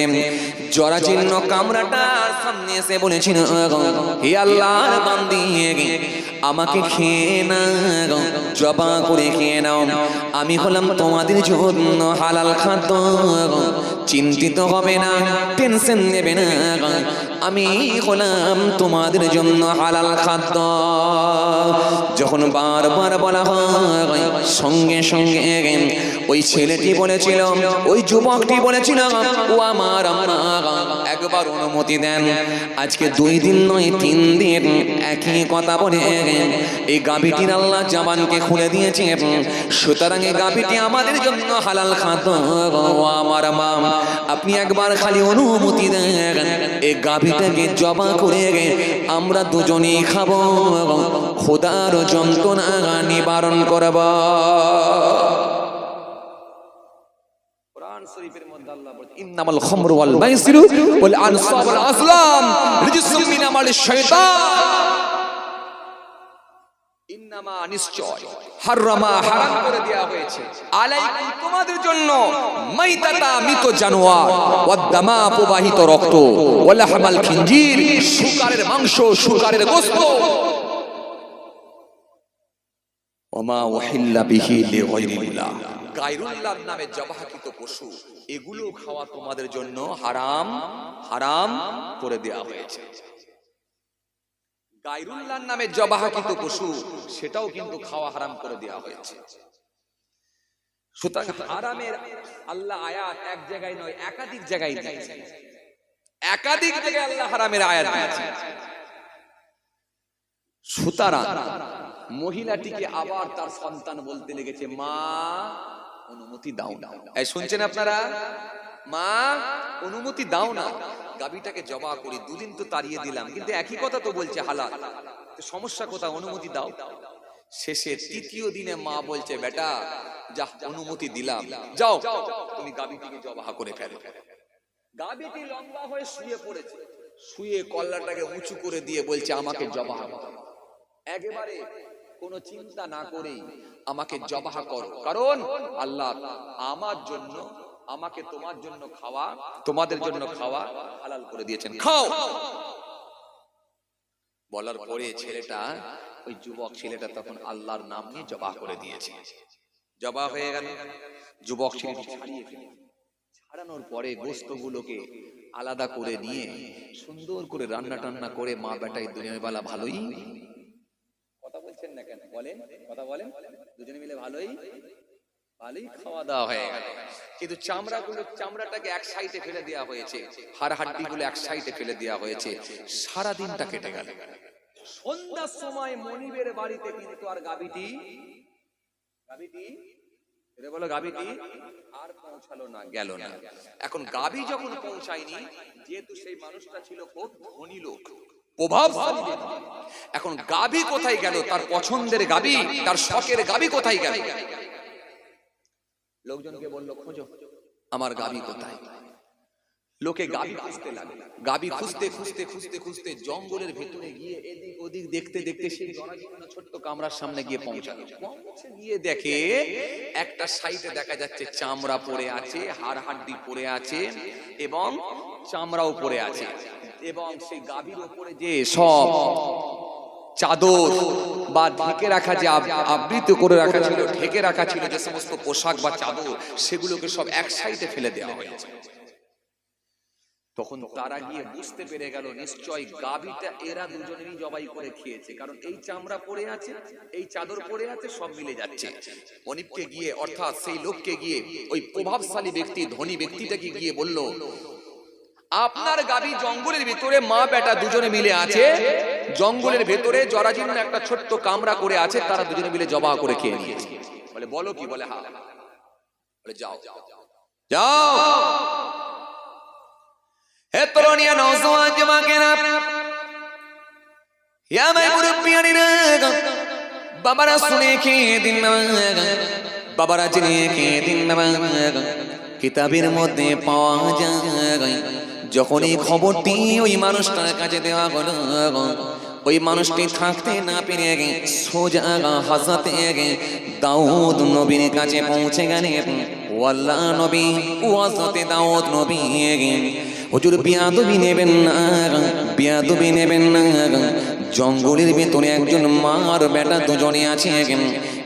জরাজীর্ণ কামরাটা সামনে এসে বলেছিল, হে আল্লাহর বান্দি, আমাকে খেয়ে নাও, জবা করে খেয়ে নাও। আমি হলাম তোমাদের জন্য হালাল খাদ্য, চিন্তিত হবে না, টেনশন নেবে না, আমি হলাম তোমাদের জন্য হালাল খাদ্য। যখন বারবার বলা হয়, সঙ্গে সঙ্গে ওই ছেলেটি বলেছিল, ওই যুবকটি বলেছিল, ও আমার একবার অনুমতি দেন। আজকে 2 দিন নয় 3 দিন একই কথা বলে এই গাভীটির আল্লাহ জবানকে খুলে দিয়েছে, সুতরাং এই গাভীটি আমাদের জন্য হালাল খাদ্য। ও আমার মা, আপনি একবার খালি অনুমতি দেন, এই গাভীটাকে জবা করে আমরা দুজনেই খাবো, খোদার যন্ত্রণা নিবারণ করব। কোরআন শরীফের মধ্যে আল্লাহ বলেন, ইন্নামাল খামরু ওয়াল মাইসিরু ওয়াল আনসাব ওয়াল আসলাম রিজসুম মিন আমালিশ শাইতান। ইন্নামা, নিশ্চয়, হারামা, হারাম করে দেয়া হয়েছে, আলাইকুম, তোমাদের জন্য, মাইতাতা, মৃত জানোয়ার, ওয়াদ্দামা, প্রবাহিত রক্ত, ওয়ালাহমাল খিনজির, শুকরের মাংস, শুকরের গোশত, ওমা উহিল্লা বিহি লিগায়রিল্লাহ, গায়রুল্লাহর নামে জবাহকৃত পশু, এগুলো খাওয়া তোমাদের জন্য হারাম হারাম করে দেয়া হয়েছে। গায়রুল্লাহর নামে জবাহকৃত পশু, সেটাও কিন্তু খাওয়া হারাম করে দেওয়া হয়েছে। সুতরাং হারামের আল্লাহ আয়াত এক জায়গায় নয়, একাধিক জায়গায় দিয়েছে, একাধিক জায়গায় আল্লাহ হারামের আয়াত দিয়েছে। সুতরাং মহিলাটিকে আবার তার সন্তান বলতে লেগেছে, মা অনুমতি দাও না। এই শুনছেন আপনারা? মা অনুমতি দাও না, গাভীটাকে জবা করি, 2 দিন তো তাড়িয়ে দিলাম, কিন্তু একই কথা তো বলছে হালাল, তো সমস্যা কোথায়? অনুমতি দাও। শেষে 3য় দিনে মা বলছে, বেটা যা, অনুমতি দিলাম, যাও তুমি গাভীটিকে জবা করে ফেলো। গাভীটি লম্বা হয়ে শুয়ে পড়েছে, শুয়ে কল্লাটাকে উঁচু করে দিয়ে বলছে, আমাকে জবা করো, একেবারে কোনো চিন্তা না করেই আমাকে জবাহ করো, কারণ আল্লাহ আমার জন্য আমাকে তোমার জন্য খাওয়া, তোমাদের জন্য খাওয়া হালাল করে দিয়েছেন, খাও। বলার পরে ছেলেটা, ওই যুবক ছেলেটা তখন আল্লাহর নাম নিয়ে জবাহ করে দিয়েছে। জবাহ হয়ে গেল, যুবক ছেলেটি ছাড়িয়ে ফেলে, ছাড়ানোর পরে গোস্তগুলোকে আলাদা করে নিয়ে সুন্দর করে রান্না টান্না করে মা বেটাই দুজনে বেলা ভালোই, কথা বলছেন না কেন, বলেন কথা বলেন, দুজনে মিলে ভালোই খাওয়া দাওয়া হয়ে গেল। কিন্তু চামড়াটাকে এক সাইডে ফেলে দেওয়া হয়েছে, হাড় হাড্ডিগুলো এক সাইডে ফেলে দেওয়া হয়েছে। সারা দিনটা কেটে গেল। সন্ধ্যার সময় মনিবের বাড়িতে কিন্তু আর গাভীটি বলো গাভীটি আর পৌঁছালো না, গেল না। এখন গাভী যখন পৌঁছায়নি, যেহেতু সেই মানুষটা ছিল খুব ধনী লোক, প্রভাবশালী, এখন গাভী কোথায় গেল? তার পছন্দের গাভী, তার শখের গাভী কোথায় গেল? লোকজনকে বলল, খোঁজো আমার গাভী কোথায়। লোকে গাভী খুঁজতে লাগলো। গাভী খুঁজতে খুঁজতে খুঁজতে খুঁজতে জঙ্গলের ভেতরে গিয়ে এদিক ওদিক দেখতে দেখতে সেই জরাজীর্ণ ছোট্ট কামরার সামনে গিয়ে পৌঁছালো। গিয়ে দেখে একটা সাইডে দেখা যাচ্ছে চামড়া পড়ে আছে, হাড় হাড্ডি পড়ে আছে এবং চামড়াও পড়ে আছে, এবং সেই গাভীর উপরে যে সব চাদর বা ঢেকে রাখা, যে আবৃত করে রাখা ছিল, ঢেকে রাখা ছিল যে সমস্ত পোশাক বা চাদর, সেগুলোকে সব এক সাইডে ফেলে দেওয়া হয়েছে। তখন তারা গিয়ে বুঝতে পেরে গেল, নিশ্চয় গাভীটা এরা দুজনেরই জবাই করে খেয়েছে, কারণ এই চামড়া পড়ে আছে, এই চাদর পড়ে আছে, সব মিলে যাচ্ছে। মনিবকে গিয়ে, অর্থাৎ সেই লোককে গিয়ে, ওই প্রভাবশালী ব্যক্তি, ধনী ব্যক্তিটাকে গিয়ে বলল, আপনার গাভী জঙ্গলের ভিতরে মা বেটা দুজনে মিলে আছে, জঙ্গলের ভেতরে জরাজীর্ণ একটা ছোট্ট কামরা করে আছে, তারা দুজনে মিলে জবাই করে খেয়ে নিয়েছে। বলে বলো কি? বলে হ্যাঁ। বলে যাও যাও। হে তরুণিয়া, নওজোয়ান যুবকেরা, ইয়া মাই মুরব্বিয়ানিরা, বাবারা শুনে খেয়ে দিন না, বাবারা জেনে খেয়ে দিন না। কিতাবের মধ্যে পাওয়া যায়, যখন এই খবরটি ওই মানুষটার কাছে দেওয়া হলো, ওই মানুষটি থাকতে না পেরে সোজা হযরতে দাউদ নবীর কাছে পৌঁছে গেলেন। ও আল্লাহ নবী, ও হযরতে দাউদ নবী, হুজুর বিয়াদবি নেবেন না, বিয়াদবি নেবেন না। জঙ্গলের ভেতরে একজন মার বেটা দুজনে আছে,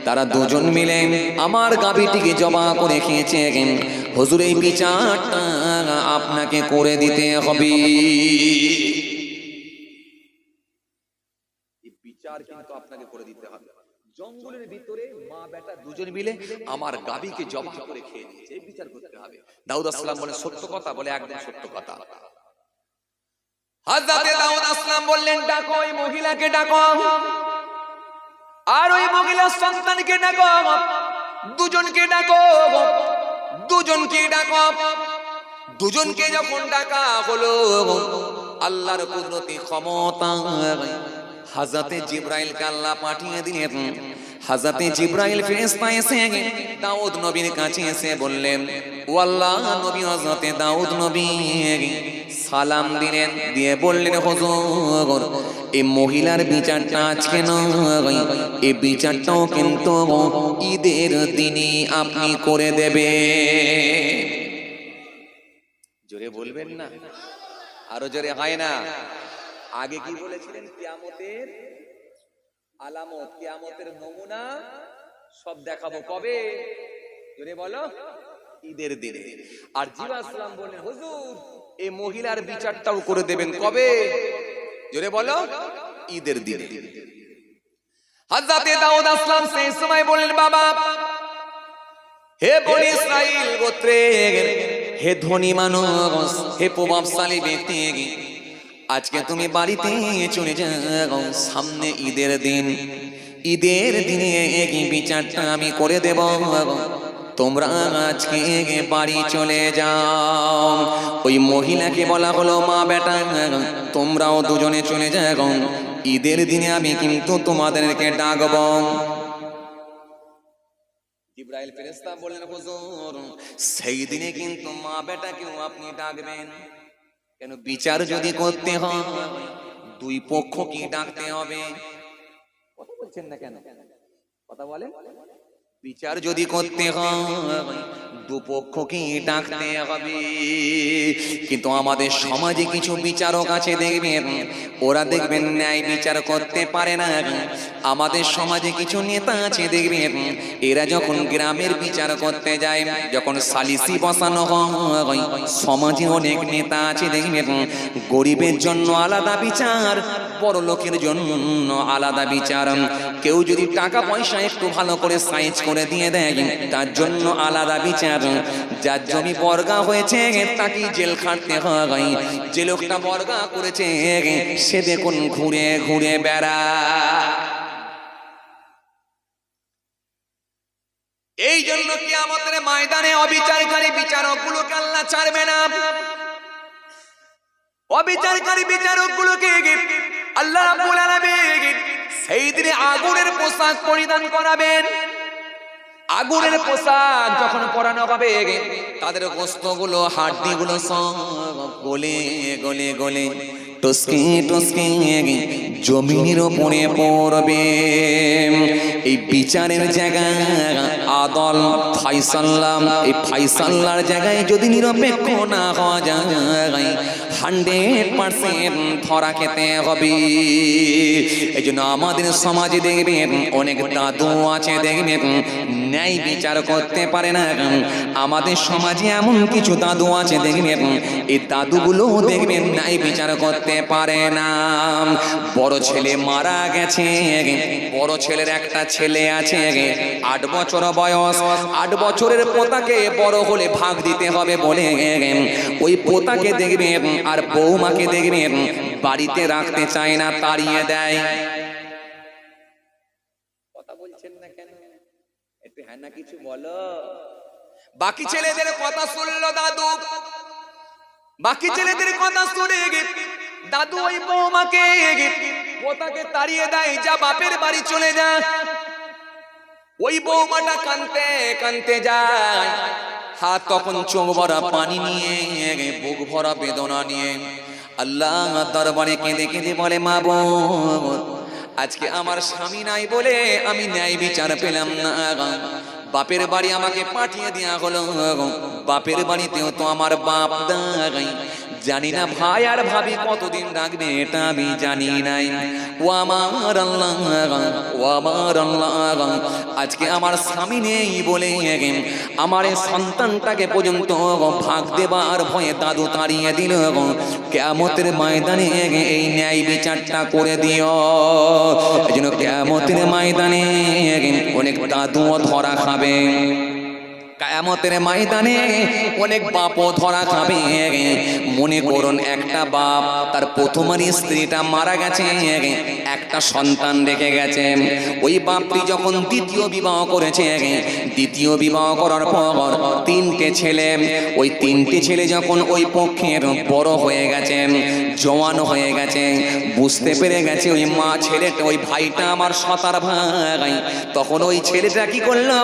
তারা দুজন মিলে আমার গাভীটিকে জবাই করে খেয়েছে। হুজুর, এই বিচারটা আপনাকে করে দিতে হবে। এই বিচার কিন্তু আপনাকে করে দিতে হবে। জঙ্গলের ভিতরে মা বেটা দুজন মিলে আমার গাভীকে জবাই করে খেয়ে নিয়েছে, এই বিচার করতে হবে। দাউদ আলাইহিস সালাম বলে, সত্য কথা? বলে একদম সত্য কথা। হযরতে দাউদ আলাইহিস সালাম বললেন, ডাকো ওই মহিলাকে, ডাকো, আর ওই মহিলার সন্তানকে ডাকো, দুজনকে ডাকো, দুজনকে ডাকো। দুজনকে যখন ডাকা হলো, আল্লাহর কুদরতি ক্ষমতা, হযরতে জিবরাইলকে আল্লাহ পাঠিয়ে দিলেন। হযরতে জিবরাইল ফেরেশতা এসে দাউদ নবীর কাছে এসে বললেন, ও আল্লাহ নবী হযরতে দাউদ নবী সালাম দিলেন, দিয়ে বললেন, হুজুর, এই মহিলার বিচারটা আজকে নয়, এই বিচারটাও কিন্তু ঈদের দিনই আপনি করে দেবে। জোরে বলবেন না? আরো জোরে হয় না? আগে কি বলেছিলেন? কিয়ামতের আলামত, কিয়ামতের নমুনা সব দেখাবো কবে? জোরে বলো, ঈদের দিনে। আর জিবরাইল সালাম বললেন, হুজুর, এই মহিলার বিচারটাও করে দেবেন কবে? জোরে বলো, ঈদের দিনে। হযরতে দাউদ আলাইহিস সালাম সেই সময় বললেন, বাবা, হে বনি ইসরাইল গোত্রের, হে ধনী মানুষ, হে প্রভাবশালী ব্যক্তি, আজকে তুমি বাড়িতে চলে যাও, সামনে ঈদের দিন, ঈদের দিনে এই বিচারটা আমি করে দেব, তোমরা আজকে বাড়ি চলে যাও। ওই মহিলাকে বলা হলো, মা বেটা তোমরাও দুজনে চলে যাও, ঈদের দিনে আমি কিন্তু তোমাদেরকে ডাকব। জিবরাইল ফেরেশতা বললেন, হুজুর, সেই দিনে কিন্তু মা বেটাকেও আপনি ডাকবেন। কেন? বিচার যদি করতে হয় দুই পক্ষকে ডাকতে হবে। কথা বলছেন না কেন? কথা বলেন। বিচার যদি করতে হয় দুপক্ষকে ডাকতে হবে। কিন্তু আমাদের সমাজে কিছু বিচারক আছে দেখবেন, ওরা দেখবেন ন্যায় বিচার করতে পারে না। আমাদের সমাজে কিছু নেতা আছে দেখবেন, এরা যখন গ্রামের বিচার করতে যায়, যখন সালিসি বসানো হয়, সমাজে অনেক নেতা আছে দেখবেন, গরিবের জন্য আলাদা বিচার, বড় লোকের জন্য আলাদা বিচার। কেউ যদি টাকা পয়সা একটু ভালো করে সাইজ করে দিয়ে দেয়, তার জন্য আলাদা বিচার। যার জমি বর্গা হয়েছে তাকে জেল খাটতে হয়, যে লোকটা বর্গা করেছে সে দেখুন ঘুরে ঘুরে বেড়া। এই জন্য কিয়ামতের ময়দানে অবিচারকারী বিচারক গুলোকে আল্লাহ ছাড়বে না। অবিচারকারী বিচারক গুলোকে আল্লাহ রাব্বুল আলামিন সেই দিনে আগুনের পোশাক পরিধান করাবেন। আগুনের পোশাক যখন পরানো হবে, তাদের গোশতগুলো হাড্ডিগুলো সব গলে গলে গলে টসকে টসকে জমিনের উপরে পড়বে। এই বিচারের জায়গায় আদল ফাইসাল্লাহ, এই ফাইসাল্লার জায়গায় যদি নিরপেক্ষ না হওয়া যায় 100% ধরা খেতে হবে। এই জন্য আমাদের সমাজে দেখবেন অনেক দাদু আছে দেখবেন ন্যায় বিচার করতে পারে না। আমাদের সমাজে এমন কিছু দাদু আছে দেখবেন, এই দাদুগুলো দেখবেন ন্যায় বিচার করতে পারে না। বড় ছেলে মারা গেছে, বড় ছেলের একটা ছেলে আছে 8 বছর বয়স, 8 বছরের পোতাকে বড় হলে ভাগ দিতে হবে বলে ওই পোতাকে দেখবেন আর বৌমাকে দেখবেন বাড়িতে রাখতে চায় না, তাড়িয়ে দেয়। কথা বলছেন না কেন? একটু হ্যাঁ না কিছু বলো। বাকি ছেলেদের কথা শুনলো দাদু, বাকি ছেলেদের কথা শুনে দাদু ওই বৌমাকে পোতাকে তাড়িয়ে দেয়, যা বাপের বাড়ি চলে যা। ওই বৌমাটা কাঁদতে কাঁদতে যায়, হাত তখন চোখ ভরা পানি নিয়ে, বুক ভরা বেদনা নিয়ে আল্লাহ দরবারে কেঁদে কেঁদে বলে, মা বোন আজকে আমার স্বামী নাই বলে আমি ন্যায় বিচার পেলাম না। বাপের বাড়ি আমাকে পাঠিয়ে দেয়া হলো, বাপের বাড়িতেও তো আমার বাপ নাই। জানি না ভাই আর ভাবি কতদিন রাখবে এটা আমি জানি নাই। ও আমার আল্লাহ, ও আমার আল্লাহ, আজকে আমার স্বামী নেই বলে আমার এই সন্তানটাকে পর্যন্ত ভাগ দেবার ভয়ে দাদু তাড়িয়ে দিল। কিয়ামতের ময়দানে এই ন্যায় বিচারটা করে দিও। এই জন্য কিয়ামতের ময়দানে অনেক দাদুও ধরা খাবে, কিয়ামতের ময়দানে অনেক বাপও ধরা খাবে। মনে করুন একটা বাপ তার প্রথমের স্ত্রীটা মারা গেছে, একটা সন্তান রেখে গেছে। ওই বাপটি যখন দ্বিতীয় বিবাহ করেছে, দ্বিতীয় বিবাহ করার পর 3টে ছেলে, ওই 3টে ছেলে যখন ওই পক্ষের বড় হয়ে গেছে, জওয়ান হয়ে গেছে, বুঝতে পেরে গেছে ওই মা ছেলেটা, ওই ভাইটা আমার সতার ভাই, তখন ওই ছেলেটা কি করলো,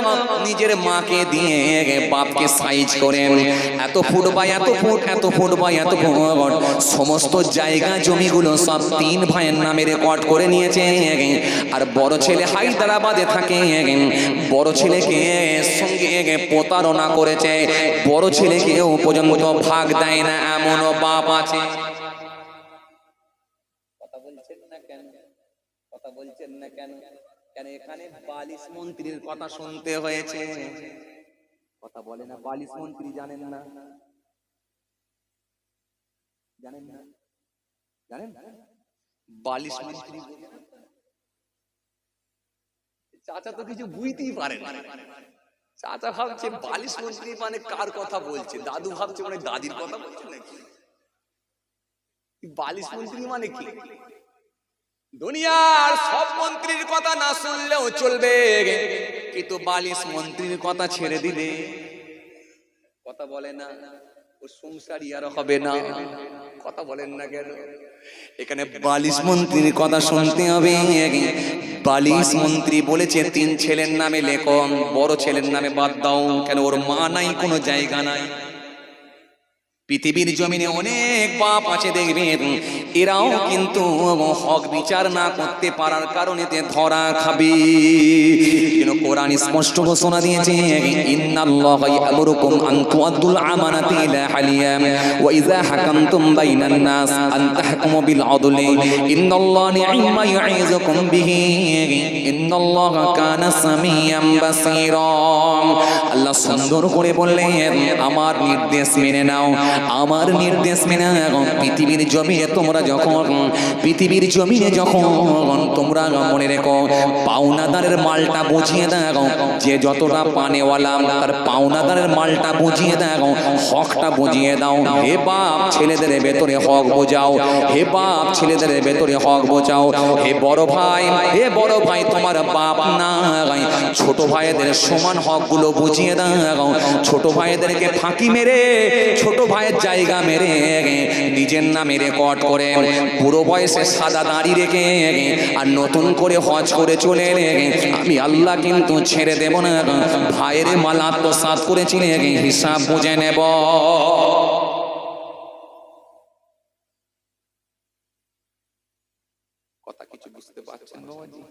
নিজের মাকে দিয়ে বাপকে সাইজ করে এত ফুট বাই এত ফুট, এত ফুট বাই এত ফুট সমস্ত জায়গা জমিগুলো সব 3 ভাইয়ের নামে রেকর্ড করে নিয়েছে। আর বড় ছেলে হায়দ্রাবাদে থাকে, বড় ছেলেকে সঙ্গে প্রতারণা করেছে, বড় ছেলেকেও পর্যন্ত ভাগ দেয় না, এমনও বাপ আছে। কথা বলছেন না কেন? কথা বলছেন না কেন? কেন এখানে 42 মন্ত্রীর কথা শুনতে হয়েছে। কথা বলে না, 42 মন্ত্রী জানেন না? জানেন না? জানেন 42 মন্ত্রী? চাচা তো কিছু বুঝতেই পারে না। চাচা ভাবছে 42 মন্ত্রী মানে কার কথা বলছে, দাদু ভাবছে মানে দাদির কথা বলছে নাকি। 42 মন্ত্রী মানে কি? দুনিয়ার সব মন্ত্রীর কথা না শুনলেও চলবে, কিন্তু 42 মন্ত্রীর কথা ছেড়ে দিলে কথা বলে না, ও সংসারী আর হবে না। কথা বলেন না কেন? এখানে 42 মন্ত্রীর কথা শুনতে হবে। 42 মন্ত্রী বলেছে 3 ছেলের নামে লেখো, বড় ছেলের নামে বাদ দাও। কেন? ওর মা নাই, কোনো জায়গা নাই। পৃথিবীর জমিনে অনেক বাপ আছে দেখবেন, এরাও কিন্তু হক বিচার না করতে পারার কারণে ধরা খাবে। কিন্তু কোরআন স্পষ্ট ঘোষণা দিয়েছে, ইন্নাল্লাহা ইয়ামুরুকুম আন তুআদ্দুল আমানাতি ইলা আহলিহা ওয়া ইযা হাকামতুম বাইনান নাস আন তাহকুমু বিল আদলি ইন্নাল্লাহা নি'মা ইয়াইযুকুম বিহি ইন্নাল্লাহা কানা সামিয়াম বাসীরা। আল্লাহ সুন্দর করে বললেন, আমার নির্দেশ মেনে নাও, আমার নির্দেশ মেনে নাও। পৃথিবীর জমিনে তোমরা যখন তোমরা মনে রেখো, পাওনাদারের মালটা বুঝিয়ে দাও, যে যতটা পানেওয়ালা তার পাওনাদারের মালটা বুঝিয়ে দাও, হকটা বুঝিয়ে দাও। হে বাপ, ছেলেদের ভেতরে হক বোঝাও, হে বাপ, ছেলেদের ভেতরে হক বোঝাও। হে বড় ভাই, তোমার বাপ নাই, ছোট ভাইদের সমান হকগুলো বুঝিয়ে দাও। ছোট ভাইদেরকে ফাঁকি মেরে, ছোট ভাইয়ের জায়গা মেরে নিজের নামে রেকর্ড করে পুরো বয়সে সাদা দাড়ি রেখে আর নতুন করে হজ করে চলে এলে, আমি আল্লাহ কিন্তু ছেড়ে দেব না। ভাইয়ের মাল আত্মসাৎ করেছিলে, হিসাব বুঝে নেব। কথা কিছু বুঝতে পারছেন বাবাজি?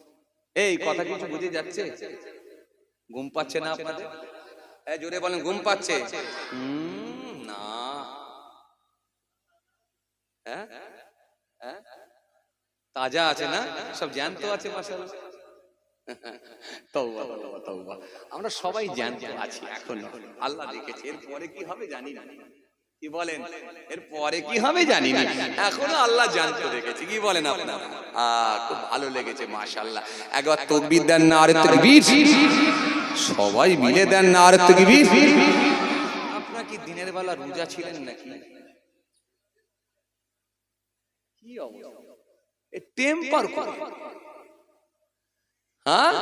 এই কথা কিছু বুঝে যাচ্ছে? ঘুম পাচ্ছে না আপনাদের? জোরে বলেন, ঘুম পাচ্ছে না? তাজা আছে না? সব জ্যান্ত আছে মাশাআল্লাহ। তওবা তওবা তওবা, আমরা সবাই জ্যান্ত আছি এখন। আল্লাহ দেখেছে, এরপরে কি হবে জানি না। কি বলেন? এরপরে কি হবে জানি না, এখনো আল্লাহ জানতে রেখেছে। কি বলেন আপনারা? খুব ভালো লেগেছে মাশাআল্লাহ। একবার তাকবীর দেন, নারে তাকবীর। সবাই মিলে দেন, নারে তাকবীর। আপনারা কি দিনের বেলা রোজা ছিলেন নাকি? কি অবস্থা? এ টেম্পার করে। হ্যাঁ,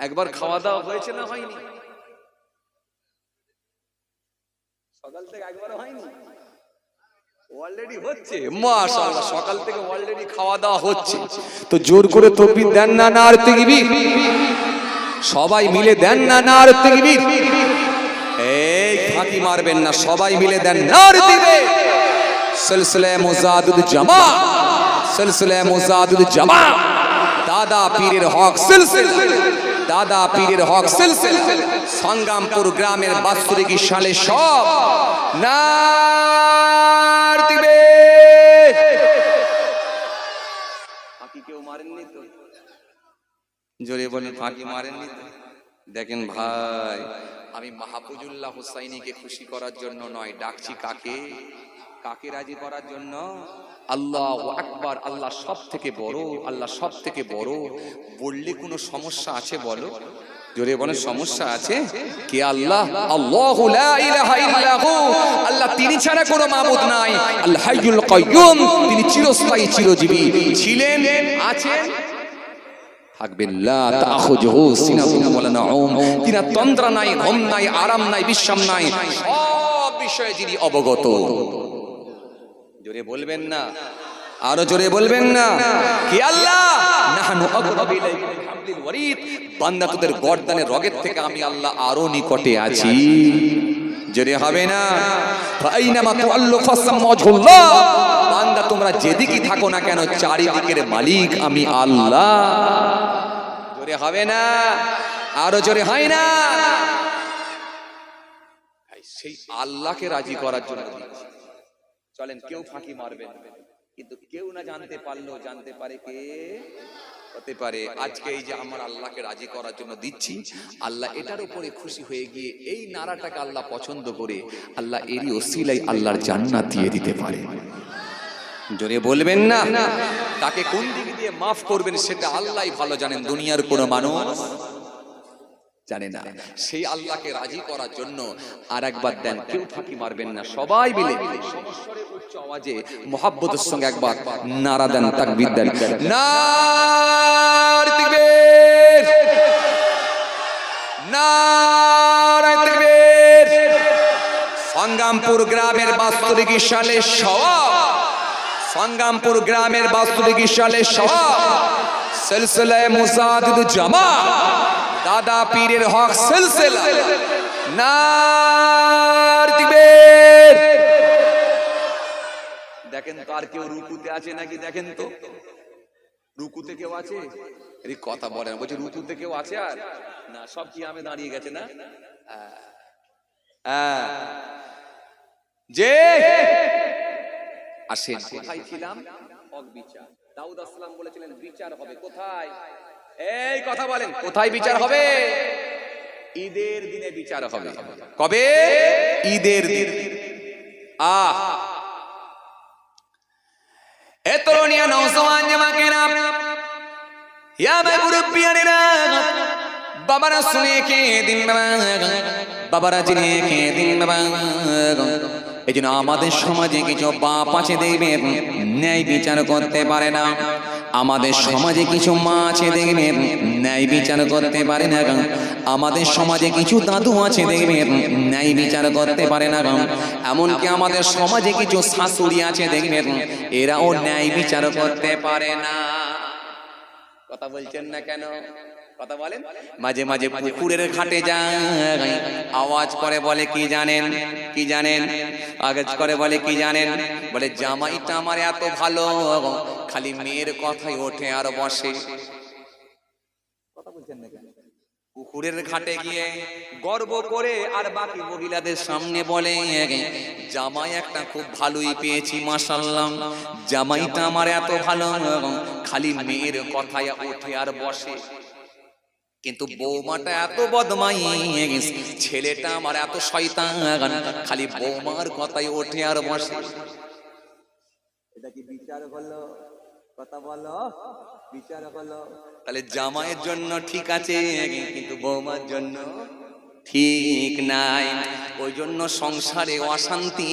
একবার খাওয়া দাওয়া হয়েছে না হয়নি? সকাল থেকে একবারও হয়নি, অলরেডি হচ্ছে মাশাআল্লাহ। সকাল থেকে অলরেডি খাওয়া দাওয়া হচ্ছে। তো জোর করে তাকবীর দেন না, নারে তাকবীর। সবাই মিলে দেন না, নারে তাকবীর। এই ফাঁকি মারবেন না, সবাই মিলে দেন, নারে তাকবীর। সিলসিলা মুজাদ্দিদ জামা, সিলসিলা মুজাদ্দিদ জামা, দাদা পীরের হক সিলসিলা, দাদা পীরের হক সিলসিলা, সংগ্রামপুর গ্রামের 62 সালে সব নারে তাকবীর। ফাঁকি কেউ মারেননি তো? জোরে বলেন, ফাঁকি মারেননি তো? দেখেন ভাই, আমি মাহফুজুল্লাহ হুসাইনিকে খুশি করার জন্য নয়, ডাকছি কাকে? কাকে রাজি করার জন্য? আল্লাহু আকবার। আল্লাহ সব থেকে বড়, আল্লাহ সব থেকে বড়। বললে কোনো সমস্যা আছে বলো? জোরে বলেন, সমস্যা আছে কি? আল্লাহ, আল্লাহু লা ইলাহা ইল্লাহু, আল্লাহ তিনি ছাড়া কোনো মাবুদ নাই। আল হাইয়ুল কাইয়ুম, তিনি চিরস্থায়ী চিরজীবী ছিলেন, আছেন, থাকবেন। লা তাখুযুহু সিনাতুন ওয়ালা নাউম, তিনি তন্দ্রা নাই, ঘুম নাই, আরাম নাই, বিশ্রাম নাই, সব বিষয়ে যিনি অবগত। জোরে বলবেন না, আরো জোরে বলবেন না? কি আল্লাহ? নাহনু আকরাবু ইলাইহি মিন হাবলিল ওয়ারিদ, বান্দা তোদের গর্দানের রগের থেকে আমি আল্লাহ আরো নিকটে আছি। জোরে হবে না? ফাইনামা তুআল্লু ফাসাম্মা ওয়াজহুল্লাহ, বান্দা তোমরা যেদিকে থাকো না কেন, চারিদিকের মালিক আমি আল্লাহ। জোরে হবে না? আরো জোরে হয় না? সেই আল্লাহকে রাজি করার জন্য দিচ্ছি। চলেন, কেউ ফাঁকি মারবেন, কিন্তু কেউ না জানতে পারলেও জানতে পারে কে? হতে পারে আজকে এই যে আমার আল্লাহকে রাজি করার জন্য দিচ্ছি, আল্লাহ এটার উপরে খুশি হয়ে গিয়ে এই নারাটাকে আল্লাহ পছন্দ করে আল্লাহ এরই ওসিলায় আল্লাহর জান্নাত দিয়ে দিতে পারে। জোরে বলবেন না? তাকে কোন দিক দিয়ে মাফ করবেন সেটা আল্লাহই ভালো জানেন, দুনিয়ার কোনো মানুষ জানে না। সেই আল্লাহকে রাজি করার জন্য আর একবার দেন, কেউ ফাঁকি মারবেন না, সবাই মিলে সমস্বরে উচ্চ আওয়াজে মুহাব্বতের সঙ্গে একবার নারা দেন, তাকবীর দেন, নারে তাকবীর, নারে তাকবীর। সংগ্রামপুর গ্রামের 62 সালে সওয়াব, সংগ্রামপুর গ্রামের 62 সালে সওয়াব, সিলসিলা মুজাদ্দিদ জামা, দাদা পীরের হক সিলসিলা, নারে তাকবীর। দেখেন তো আর কেউ রুকুতে আছে নাকি, দেখেন তো রুকুতে কেউ আছে? এই কথা বলেন, বলছি রুকুতে কেউ আছে? আর না, সব কি আমি দাঁড়িয়ে গেছে না? যে আসেন, কোথায় ছিলাম? অবিচার। দাউদ আসসালাম বলেছিলেন বিচার হবে কোথায়? এই কথা বলেন, কোথায় বিচার হবে? ঈদের দিনে বিচার হবে। কবে? ঈদের দিন। এ তরুণিয়া নওজওয়ান জামাকেরা, ইয়া ভাই মুরব্বিয়ানেরা, বাবারা শুনে কে দিন বাবা, বাবারা জেনে কে দিন বাবা। এই জন্য আমাদের সমাজে কিছু বাপ আছে দেখবেন ন্যায় বিচার করতে পারে না। আমাদের সমাজে কিছু মা আছে দেখবেন ন্যায় বিচার করতে পারে না। আমাদের সমাজে কিছু দাদু আছে দেখবেন ন্যায় বিচার করতে পারে না। এমনকি আমাদের সমাজে কিছু শাশুড়ি আছে দেখবেন এরাও ন্যায় বিচার করতে পারে না। কথা বলছেন না কেন? কথা বলেন। মাঝে মাঝে পুকুরের ঘাটে যায়, আওয়াজ করে বলে কি জানেন? কি জানেন? আওয়াজ করে বলে কি জানেন? বলে জামাইটা আমার এত ভালো, খালি মেয়ের কথাই ওঠে আর বসে। কথা বলছেন না কেন? পুকুরের ঘাটে গিয়ে গর্ব করে আর বাকি মহিলাদের সামনে বলে জামাই একটা খুব ভালোই পেয়েছি, মাশাআল্লাহ, জামাইটা আমার এত ভালো, খালি মেয়ের কথায় ওঠে আর বসে। কিন্তু বৌমাটা এত বদমাইশ, ছেলেটা আমার এত শয়তান, খালি বৌমার কথাই ওঠে আর বসে। এটা কি বিচার হলো? কথা বলো, বিচার হলো? তাহলে জামাইয়ের জন্য ঠিক আছে কিন্তু বৌমার জন্য ঠিক নাই। ওই জন্য সংসারে অশান্তি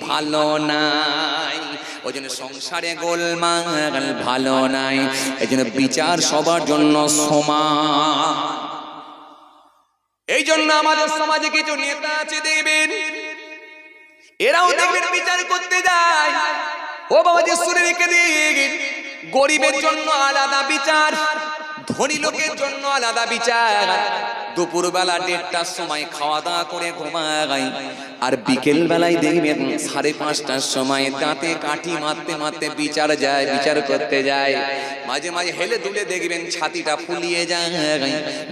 ভালো নাই, ওই জন্য সংসারে গোলমাল ভালো নাই। এই জন্য বিচার সবার জন্য সমান। এই জন্য আমাদের সমাজে কিছু নেতা আছে দেখবেন, এরাও দেখবেন বিচার করতে যায়। ও বাবা যে শুনে রেখে দিন, গরিবের জন্য আলাদা বিচার, ধনী লোকের জন্য আলাদা বিচার। দুপুর বেলা 1:30টার সময় খাওয়া দাওয়া করে ঘুমায়, আর বিকেল বেলায় দেখবেন 5:30টার সময় দাঁতে কাঠি মারতে মারতে বিচার যায়, বিচার করতে যায়। মাঝে মাঝে হেলে দুলে দেখবেন ছাতিটা ফুলিয়ে যায়,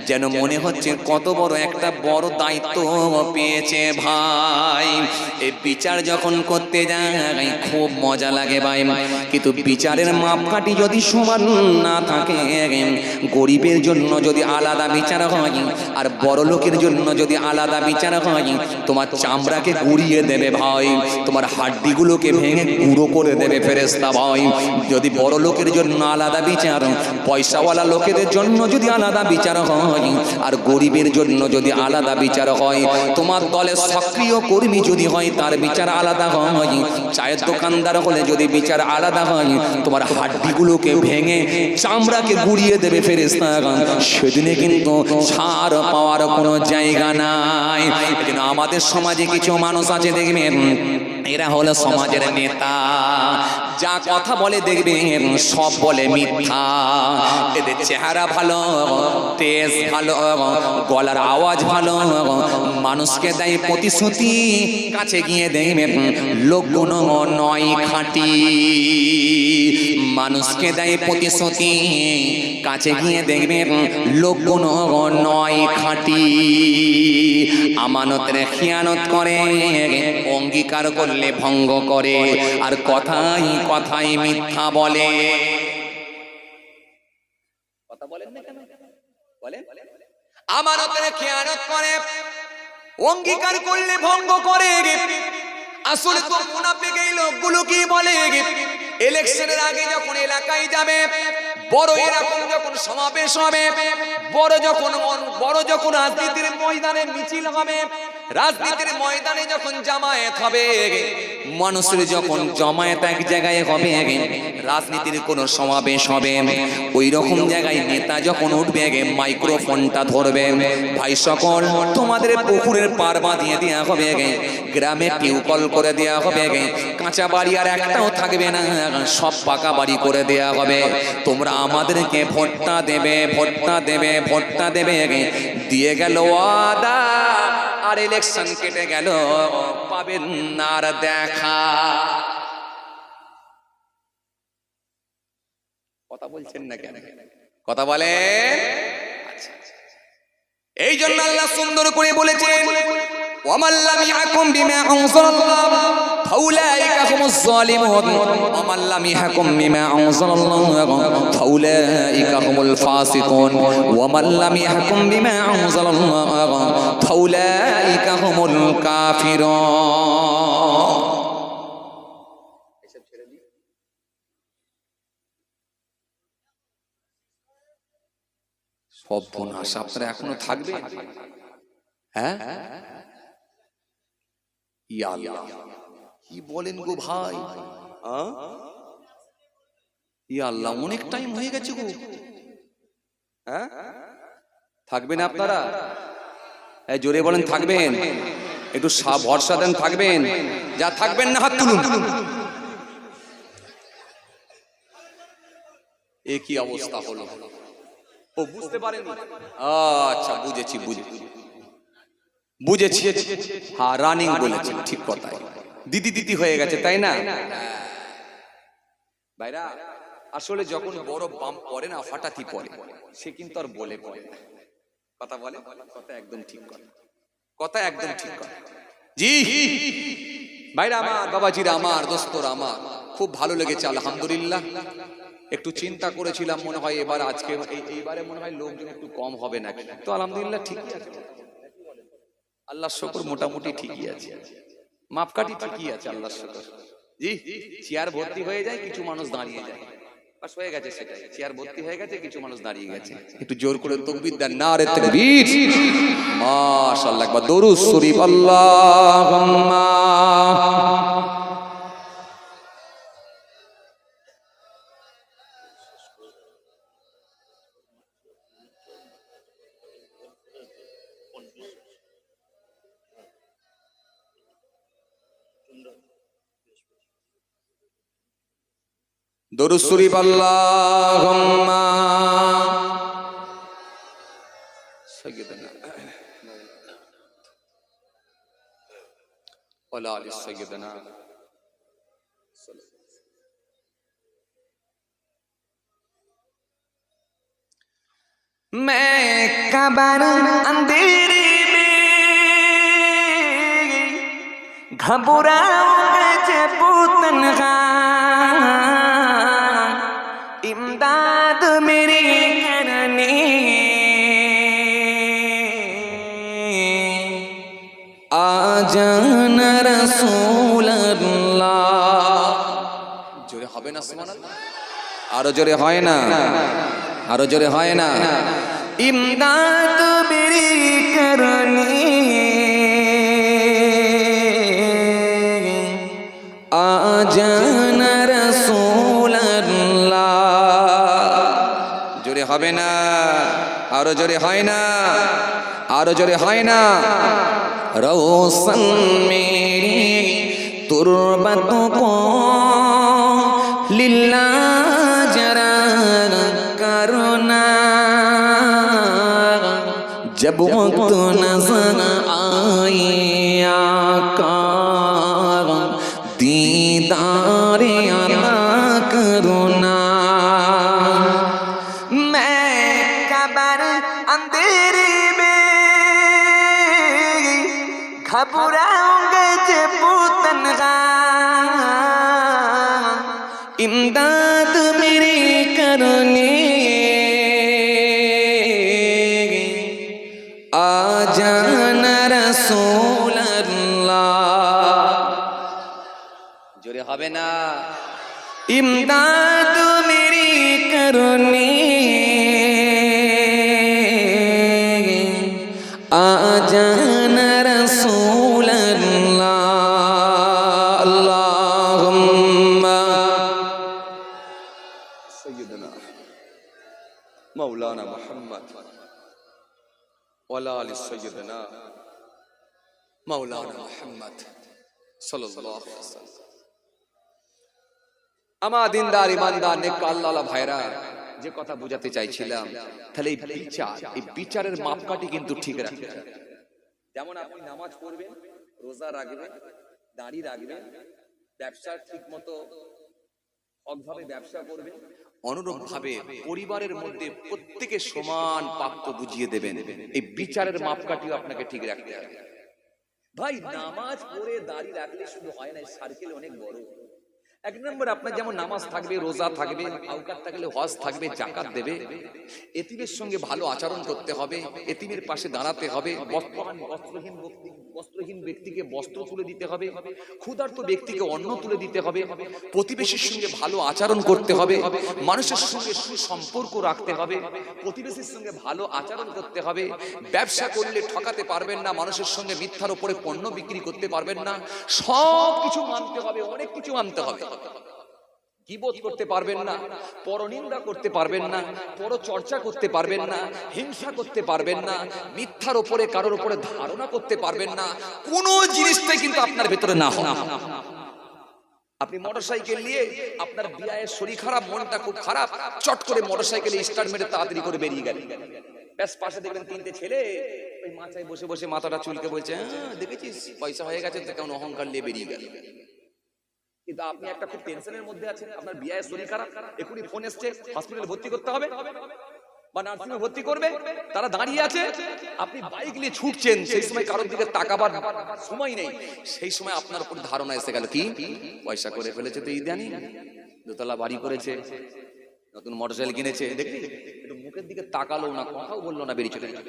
যেন মনে হচ্ছে কত বড় একটা বড় দায়িত্ব পেয়েছে ভাই। এই বিচার যখন করতে যায় খুব মজা লাগে ভাই, কিন্তু বিচারের মাপকাঠি যদি সমান না থাকে, গরিবের জন্য যদি আলাদা বিচার হয় আর বড় লোকের জন্য যদি আলাদা বিচার হয়, তোমার চামড়াকে গুড়িয়ে দেবে ভাই, তোমার হাড্ডিগুলোকে ভেঙে গুঁড়ো করে দেবে ফেরেশতা ভাই। যদি বড় লোকের জন্য আলাদা বিচার, পয়সাওয়ালা লোকেদের জন্য যদি আলাদা বিচার হয়, আর গরিবের জন্য যদি আলাদা বিচার হয়, তোমার দলের সক্রিয় কর্মী যদি হয় তার বিচার আলাদা হয়, চায়ের দোকানদার হলে যদি বিচার আলাদা হয়, তোমার হাড্ডিগুলোকে ভেঙে চামড়াকে গুড়িয়ে দেবে ফেরেশতা। সেদিনে কিন্তু ছাড় পাওয়ার কোনো জায়গা নাই। এজন্য আমাদের সমাজে কিছু মানুষ আছে দেখবেন এরা হলো সমাজের নেতা, যা কথা বলে দেখবেন সব বলে মিথ্যা। এদের চেহারা ভালো, তেজ ভালো, গলার আওয়াজ ভালো, মানুষকে দেয় প্রতিশ্রুতি, কাছে গিয়ে দেখবেন লোকগুণ নয় খাঁটি। মানুষকে দেয় প্রতিশ্রুতি, কাছে গিয়ে দেখবেন লোকগুণ নয় খাঁটি। আমানতের খিয়ানত করে, অঙ্গীকার করলে ভঙ্গ করে, আর কথাই কথাই মিথ্যা বলে। কথা বলেন না কেন? বলেন। আমানতের খিয়ানত করে, অঙ্গীকার করলে ভঙ্গ করে। আসলে তো মুনাফিক এই লোকগুলো কি বলে, ইলেকশনের আগে যখন এলাকায় যাবে, বড় এরকম যখন সমাবেশ হবে, বড় যখন রাজনীতির ময়দানে মিছিল হবে, রাজনীতির ময়দানে যখন জামায়াত হবে, মানুষের যখন জমায়েত এক জায়গায় হবে, রাজনীতির কোন সমাবেশ হবে, ওই রকম জায়গায় নেতা যখন উঠবে মাইক্রোফোনটা ধরবে, ভাই সকল তোমাদের পুকুরের পার বাঁধিয়ে দেওয়া হবে, গ্রামে টিউবকল করে দেওয়া হবে, কাঁচা বাড়ি আর একটাও থাকবে না, সব পাকা বাড়ি করে দেওয়া হবে। তোমরা আমাদেরকে ভোটটা দেবে, ভোটটা দেবে, ভোটটা দেবে। দিয়ে গেল ওয়াদা, আর ইলেকশন কেটে গেল, পাবেন না আর দেখা। কথা বলছেন না কেন? কথা বলেন। আচ্ছা, এই জন্য আল্লাহ সুন্দর করে বলেছেন, ওয়ামান লাম ইয়াহকুম বিমা আনজালাল্লাহ ফাউলাইকা হুমুজ যালিমুন, ওয়ামান লাম ইয়াহকুম বিমা আনজালাল্লাহ ফাউলাইকা হুমুল ফাসিকুন, ওয়ামান লাম ইয়াহকুম বিমা আনজালাল্লাহ ফাউলাইকা হুমুল কাফিরুন। এসব ছেড়ে দিই। সব বোনাস আপনারা এখনো থাকবেন? হ্যাঁ, ইয়া আল্লাহ, কি বলেন গো ভাই? ইয়া আল্লাহ, অনেক টাইম হয়ে গেছে গো। হ্যাঁ, থাকবেন আপনারা? জোরে বলেন থাকবেন? একটু ভরসা দেন থাকবেন। যা থাকবেন না হাত তুলুন। এ কি অবস্থা হলো? ও বুঝতে পারেন? আচ্ছা, বুঝেছি বুঝেছি। হ্যাঁ, রানিং বলেছেন, ঠিক কথা। দিদি হয়ে গেছে, তাই না ভাইরা? আসলে যখন বড় বাম পড়ে না, হঠাৎই পড়ে, সে কিন্তু আর বলে কথা বলে। কথা একদম ঠিক কথা একদম ঠিক কথা। জি ভাইরা আমার, বাবাজিরা আমার, দোস্তরা আমার, খুব ভালো লেগেছে আলহামদুলিল্লাহ। একটু চিন্তা করেছিলাম, মনে হয় এবার আজকে এইবারে মনে হয় লোকজন একটু কম হবে নাকি, তো আলহামদুলিল্লাহ ঠিকই আছে। আল্লাহর শুকর, মোটামুটি ঠিকই আছে। মাপকাঠি ঠিকই আছে, আল্লাহর শুকর। জি, চেয়ার ভর্তি হয়ে যায়, কিছু মানুষ দাঁড়িয়ে যায়, বাস হয়ে গেছে সেটাই। চেয়ার ভর্তি হয়ে গেছে, কিছু মানুষ দাঁড়িয়ে গেছে। একটু জোর করে তাকবীর দেন, নারে তাকবীর, মাশাআল্লাহ। একবার দরুদ শরীফ, আল্লাহুম্মা দরুদ শরীফ, আল্লাহুম্মা সাইয়্যিদানা ওয়া আলা আলি সাইয়্যিদানা। मैं कबर अंधेरे में घबराऊंगा जब तन्हा, इमदाद मेरी करने आ जाना रसूल अल्लाह। जोरे হবে না সুবহানাল্লাহ? আরো জোরে হয় না? আরো জোরে হয় না? ইমদাদ মেরি করনি আ জানা রাসূল আল্লাহ। জোরে হবে না? আরো জোরে হয় না? আরো জোরে হয় না? রওশন মেরি তুরবত কো লিল্লাহ জরা করনা, जब वक्त नजर आए आका दीदार अता करना। मैं कबर अंधेरे में घबराऊंगा जब तन्हा, इमदाद मेरी करने आ जाना रसूल अल्लाह। जोरे হবে না? इमदाद मेरी करने आ जाना रसूल अल्लाह। अल्लाहुम्मा सय्यदना मौलाना मुहम्मद ওয়ালা আলি সাইয়্যিদানা মাওলানা মুহাম্মদ সাল্লাল্লাহু আলাইহি ওয়াসাল্লাম। আমার দিনদার ইমানদার নেক আল্লাহওয়ালা ভাইরা, যে কথা বোঝাতে চাইছিলাম, তাহলে এই বিচারের মাপকাঠি কিন্তু ঠিক রাখতে হবে। যেমন আপনি নামাজ পড়বেন, রোজা রাখবেন, দাড়ি রাখবেন, ব্যবসা ঠিক মতো হকভাবে ব্যবসা করবেন, অনুরূপ ভাবে পরিবারের মধ্যে প্রত্যেকে সমান প্রাপ্য বুঝিয়ে দেবেন। এই বিচারের মাপকাঠিও আপনাকে ঠিক রাখতে হবে। ভাই নামাজ পড়ে দাড়ি রাখলে শুধু হয় না, সার্কেল অনেক বড়। এক নম্বর আপনার যেমন নামাজ থাকবে, রোজা থাকবে, আওকাত থাকলে হজ থাকবে, জাকাত দেবে, এতিমের সঙ্গে ভালো আচরণ করতে হবে, এতিমের পাশে দাঁড়াতে হবে, বস্ত্রহীন ব্যক্তিকে বস্ত্র তুলে দিতে হবে, ক্ষুধার্ত ব্যক্তিকে অন্ন তুলে দিতে হবে, প্রতিবেশীর সঙ্গে ভালো আচরণ করতে হবে, মানুষের সঙ্গে সুসম্পর্ক রাখতে হবে, প্রতিবেশীর সঙ্গে ভালো আচরণ করতে হবে। ব্যবসা করলে ঠকাতে পারবেন না, মানুষের সঙ্গে মিথ্যার উপরে পণ্য বিক্রি করতে পারবেন না। সব কিছু মানতে হবে, অনেক কিছু মানতে হবে। গীবত করতে পারবেন না, পরনিন্দা করতে পারবেন না, পরচর্চা করতে পারবেন না, হিংসা করতে পারবেন না, মিথ্যার উপরে কারোর উপরে ধারণা করতে পারবেন না। কোনো জিনিসটাই কিন্তু আপনার ভেতরে না হয়। আপনি মোটরসাইকেল নিয়ে আপনার বিয়ের শরীর খারাপ, মনটা খুব খারাপ, চট করে মোটরসাইকেলে স্টার্ট মেরে তাড়াতাড়ি করে বেরিয়ে গেলেন। ব্যাস পাশে দেখবেন তিনটে ছেলে ওই মাথায় বসে বসে মাথাটা চুলকে বলছে, হ্যাঁ দেখেছিস পয়সা হয়ে গেছে, তো কেমন অহংকার নিয়ে বেরিয়ে গেল। কিন্তু আপনি একটা খুব টেনশনের মধ্যে আছেন, আপনার বিয়ের শরীর খারাপ, এখনই ফোন এসছে হসপিটালে ভর্তি করতে হবে বা নার্সিং হোমে ভর্তি করবে, তারা দাঁড়িয়ে আছে, আপনি বাইক নিয়ে ছুটছেন, সেই সময় কারোর দিকে তাকাবার সময় নেই, সেই সময় আপনার উপর ধারণা এসে গেল কি পয়সা করে ফেলেছে, তো ইদানি দোতলা বাড়ি করেছে, নতুন মোটরসাইকেল কিনেছে, দেখলি একটু মুখের দিকে তাকালো না, কথাও বললো না, বেরিয়ে চলে গেল।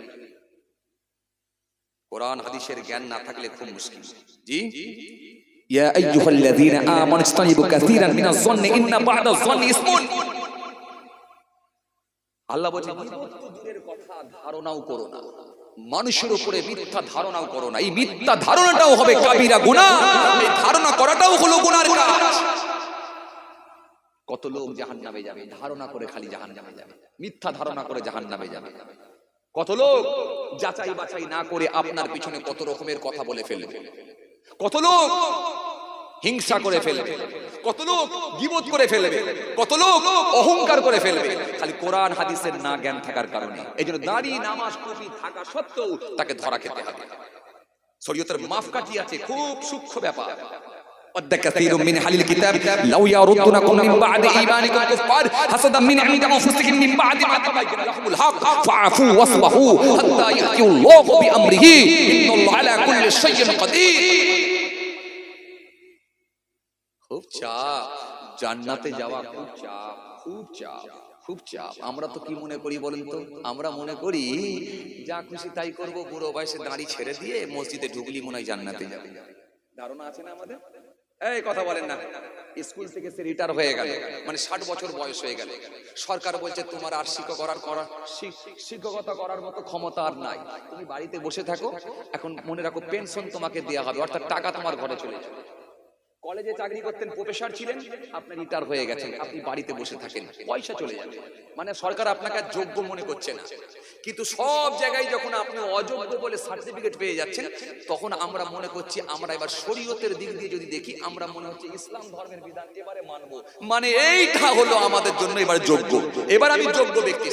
কোরআন হাদিসের জ্ঞান না থাকলে খুব মুশকিল। জি ইয়া আইয়ুহাল্লাযীনা আমানু ইসতানিবু কাসীরান মিনাজ-যন্নি ইন্না বা'দাজ-যন্নি ইসমুন। আল্লাহ বলেন গীবত তো দূরের কথা, ধারণাও করো না, মানুষের উপরে মিথ্যা ধারণাও করো না। এই মিথ্যা ধারণাটাও হবে কাবিরা গুনাহ, এই ধারণা করাটাও হলো গুনার কাজ। কত লোক জাহান্নামে যাবে ধারণা করে, খালি জাহান্নামে যাবে, মিথ্যা ধারণা করে জাহান্নামে যাবে। কত লোক যাচাই বাছাই না করে আপনার পিছনে কত রকমের কথা বলে ফেলবে, কত লোক হিংসা করে ফেলবে, কত লোক গীবত করে ফেলবে, কত লোক অহংকার করে ফেলবে, খালি কোরআন হাদিসের না জ্ঞান থাকার কারণে। এইজন্য দাড়ি নামাজ টুপি থাকা সত্ত্বেও তাকে ধরা খেতে হবে। শরীয়তের মাপকাঠি আছে, খুব সূক্ষ্ম ব্যাপার। ود كثير من أهل الكتاب لو يردونكم من بعد إيمانكم كفار حسدا من عند أنفسهم من بعد ما تبين لهم الحق فاعفوا واصفحوا حتى يأتي الله بأمره إن الله على كل شيء قدير। খুব চাপ, জান্নাতে যাওয়া খুব চাপ, খুব চাপ, খুব চাপ। আমরা তো কি মনে করি বলেন তো, আমরা মনে করি যা খুশি তাই করব, বুড়ো বয়সে দাড়ি ছেড়ে দিয়ে মসজিদে ঢুকলি মনে হয় জান্নাতে যাবে। ধারণা আছে না আমাদের? এই কথা বলেন না। স্কুল থেকে সে রিটায়ার হয়ে গেল, মানে 60 বছর বয়স হয়ে গেল, সরকার বলছে তোমার আর শিক্ষকতা করার মতো ক্ষমতা আর নাই, তুমি বাড়িতে বসে থাকো, এখন মনে রাখো পেনশন তোমাকে দেয়া হবে, অর্থাৎ টাকা তোমার ঘরে চলে যাবে। কলেজে চাকরি করতেন, প্রফেসর ছিলেন, আপনি রিটায়ার হয়ে গেছেন, আপনি বাড়িতে বসে থাকেন, পয়সা চলে যাবে, মানে সরকার আপনাকে যোগ্য মনে করছে না। কিন্তু সব জায়গায় যখন আপনি অযোগ্য বলে সার্টিফিকেট পেয়ে যাচ্ছেন, তখন আমরা মনে করছি, আমরা এবার শরীয়তের দিক দিয়ে যদি দেখি, আমরা মনে হচ্ছে ইসলাম ধর্মের বিধান এবারে মানবো, মানে এইটা হলো আমাদের জন্য এবার যোগ্য, এবার আমি যোগ্য ব্যক্তি।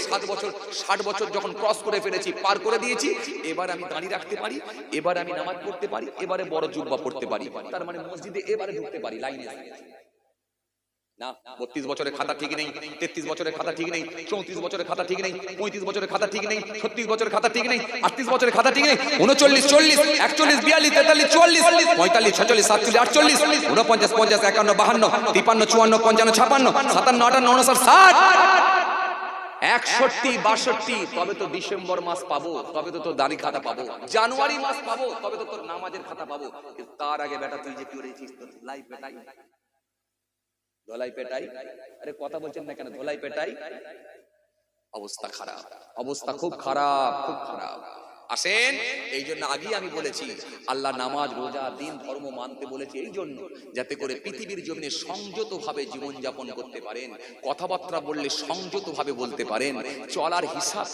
60 বছর যখন ক্রস করে ফেলেছি, পার করে দিয়েছি, এবার আমি দাঁড়িয়ে রাখতে পারি, এবার আমি নামাজ পড়তে পারি, এবারে বড় জুব্বা পড়তে পারি, তার মানে মসজিদে এবারে ঢুকতে পারি লাইনে। না, 32 বছরের খাতা ঠিক নেই, 33 বছরের খাতা ঠিক নেই, 34 বছরের খাতা ঠিক নেই, 35 বছরের খাতা ঠিক নেই, 36 বছরের খাতা ঠিক নেই, 38 বছরের খাতা ঠিক নেই, 39, 40, 41, 42, 43, 44, 45, 46, 47, 48, 49, 50, 51, 52, 53, 54, 55, 56, 57, 58, 59, 60, 61, 62, তবে তো ডিসেম্বর মাস পাবো, তবে তো তোর দাড়ি খাতা পাবো, জানুয়ারি মাস পাবো, তবে তো তোর নামাজের খাতা পাবো। তার আগে বেটা তুই যে কি করেছিস, তোর লাইফ বেটাই ধলাই পেটাই, আরে কথা বলছেন না কেন, ধলাই পেটাই, অবস্থা খারাপ, অবস্থা খুব খারাপ, খুব খারাপ। আসেন, এই জন্য আগে আমি বলেছি আল্লাহ নামাজ রোজা দিন ধর্ম মানতে বলেছে এই জন্য, যাতে করে পৃথিবীর জমিনে সংযত ভাবে জীবন যাপন করতে পারেন, কথাবার্তা বললে সংযত ভাবে বলতে পারেন, চলার হিসাব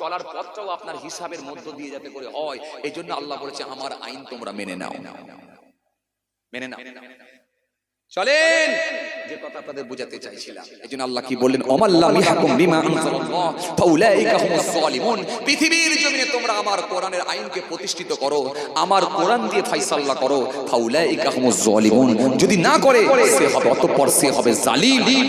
চলার পথটাও আপনার হিসাবের মধ্য দিয়ে যাতে করে হয়। এই জন্য আল্লাহ বলেছে আমার আইন তোমরা মেনে নাও, মেনে নাও। চলেন, যে কথা আপনাদের বোঝাতে চাইছিলাম। এজন্য আল্লাহ কি বললেন, ওমাল্লাম ইয়াহকুম বিমা আনজালাল্লাহ ফাউলাইকা হুমুজ জালিমুন। পৃথিবীর জমিনে তোমরা আমার কোরআনের আইনকে প্রতিষ্ঠিত করো, আমার কোরআন দিয়ে ফয়সালা করো, ফাউলাইকা হুমুজ জালিমুন। যদি না করে সে হবে, অতঃপর সে হবে জালিম।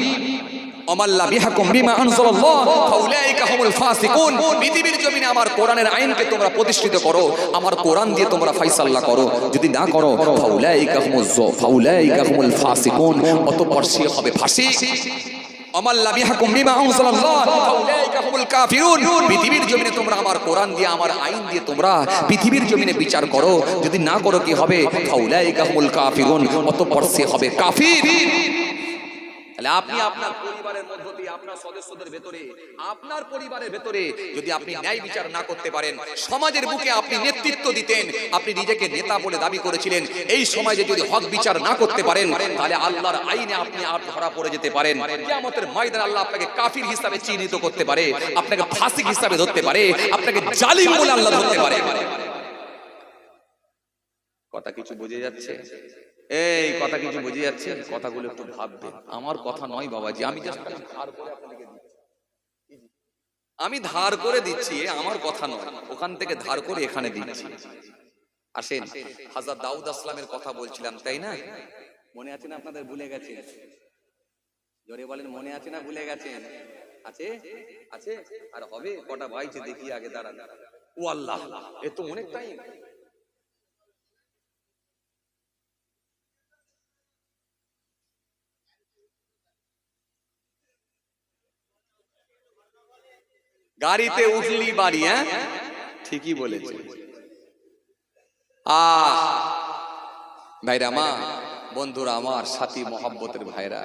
ওমাল্লাম ইয়াহকুম বিমা আনজালাল্লাহ ফাউলাইকা হুমুল ফাসিকুন। পৃথিবীর জমিনে আমার কোরআনের আইনকে তোমরা প্রতিষ্ঠিত করো, আমার কোরআন দিয়ে তোমরা ফয়সালা করো, যদি না করো ফাউলাইকা হুমুল ফাসিকুন, অতঃপর সে হবে ফাসিক। ওমাল্লাম ইয়াহকুম বিমা আনজালাল্লাহ ফাউলাইকা হুমুল কাফিরুন। পৃথিবীর জমিনে তোমরা আমার কোরআন দিয়ে, আমার আইন দিয়ে তোমরা পৃথিবীর জমিনে বিচার করো, যদি না করো কি হবে, ফাউলাইকা হুমুল কাফিরুন, অতঃপর সে হবে কাফির। তাহলে আপনি আপনার পরিবারের মধ্য দিয়ে, আপনার সদস্যদের ভেতরে, আপনার পরিবারের ভেতরে যদি আপনি ন্যায় বিচার না করতে পারেন, সমাজের বুকে আপনি নেতৃত্ব দিতেন, আপনি নিজেকে নেতা বলে দাবি করেছিলেন, এই সমাজে যদি হক বিচার না করতে পারেন, তাহলে আল্লাহর আইনে আপনি আর ধরা পড়ে যেতে পারেন। কিয়ামতের ময়দানে আল্লাহ আপনাকে কাফির হিসাবে চিহ্নিত করতে পারে, আপনাকে ফাসিক হিসাবে ধরতে পারে, আপনাকে জালিম বলে আল্লাহ ধরতে পারে। কথা কিছু বুঝে যাচ্ছে? এই কথা কিছু বুঝে যাচ্ছে? কথাগুলো একটু ভাববেন। আমার কথা নয় বাবাজি, আমি জাস্ট ধার করে আপনাদেরকে দিচ্ছি, আমি ধার করে দিচ্ছি, আমার কথা নয়, ওখান থেকে ধার করে এখানে দিচ্ছি। আসেন, হযরত দাউদ আসলামের কথা বলছিলাম, তাই না? মনে আছে না আপনাদের? ভুলে গেছেন? জোরে বলেন, মনে আছে না ভুলে গেছেন? আছে? আছে? আর হবে কটা ভাইছে দেখি, আগে দাঁড়ান। ও আল্লাহ, এ তো অনেক টাইম। গাড়িতে উঠলি বাড়ি, হ্যাঁ ঠিকই বলেছে। ভাইরা মা, বন্ধুরা আমার, সাথী মহব্বতের ভাইরা,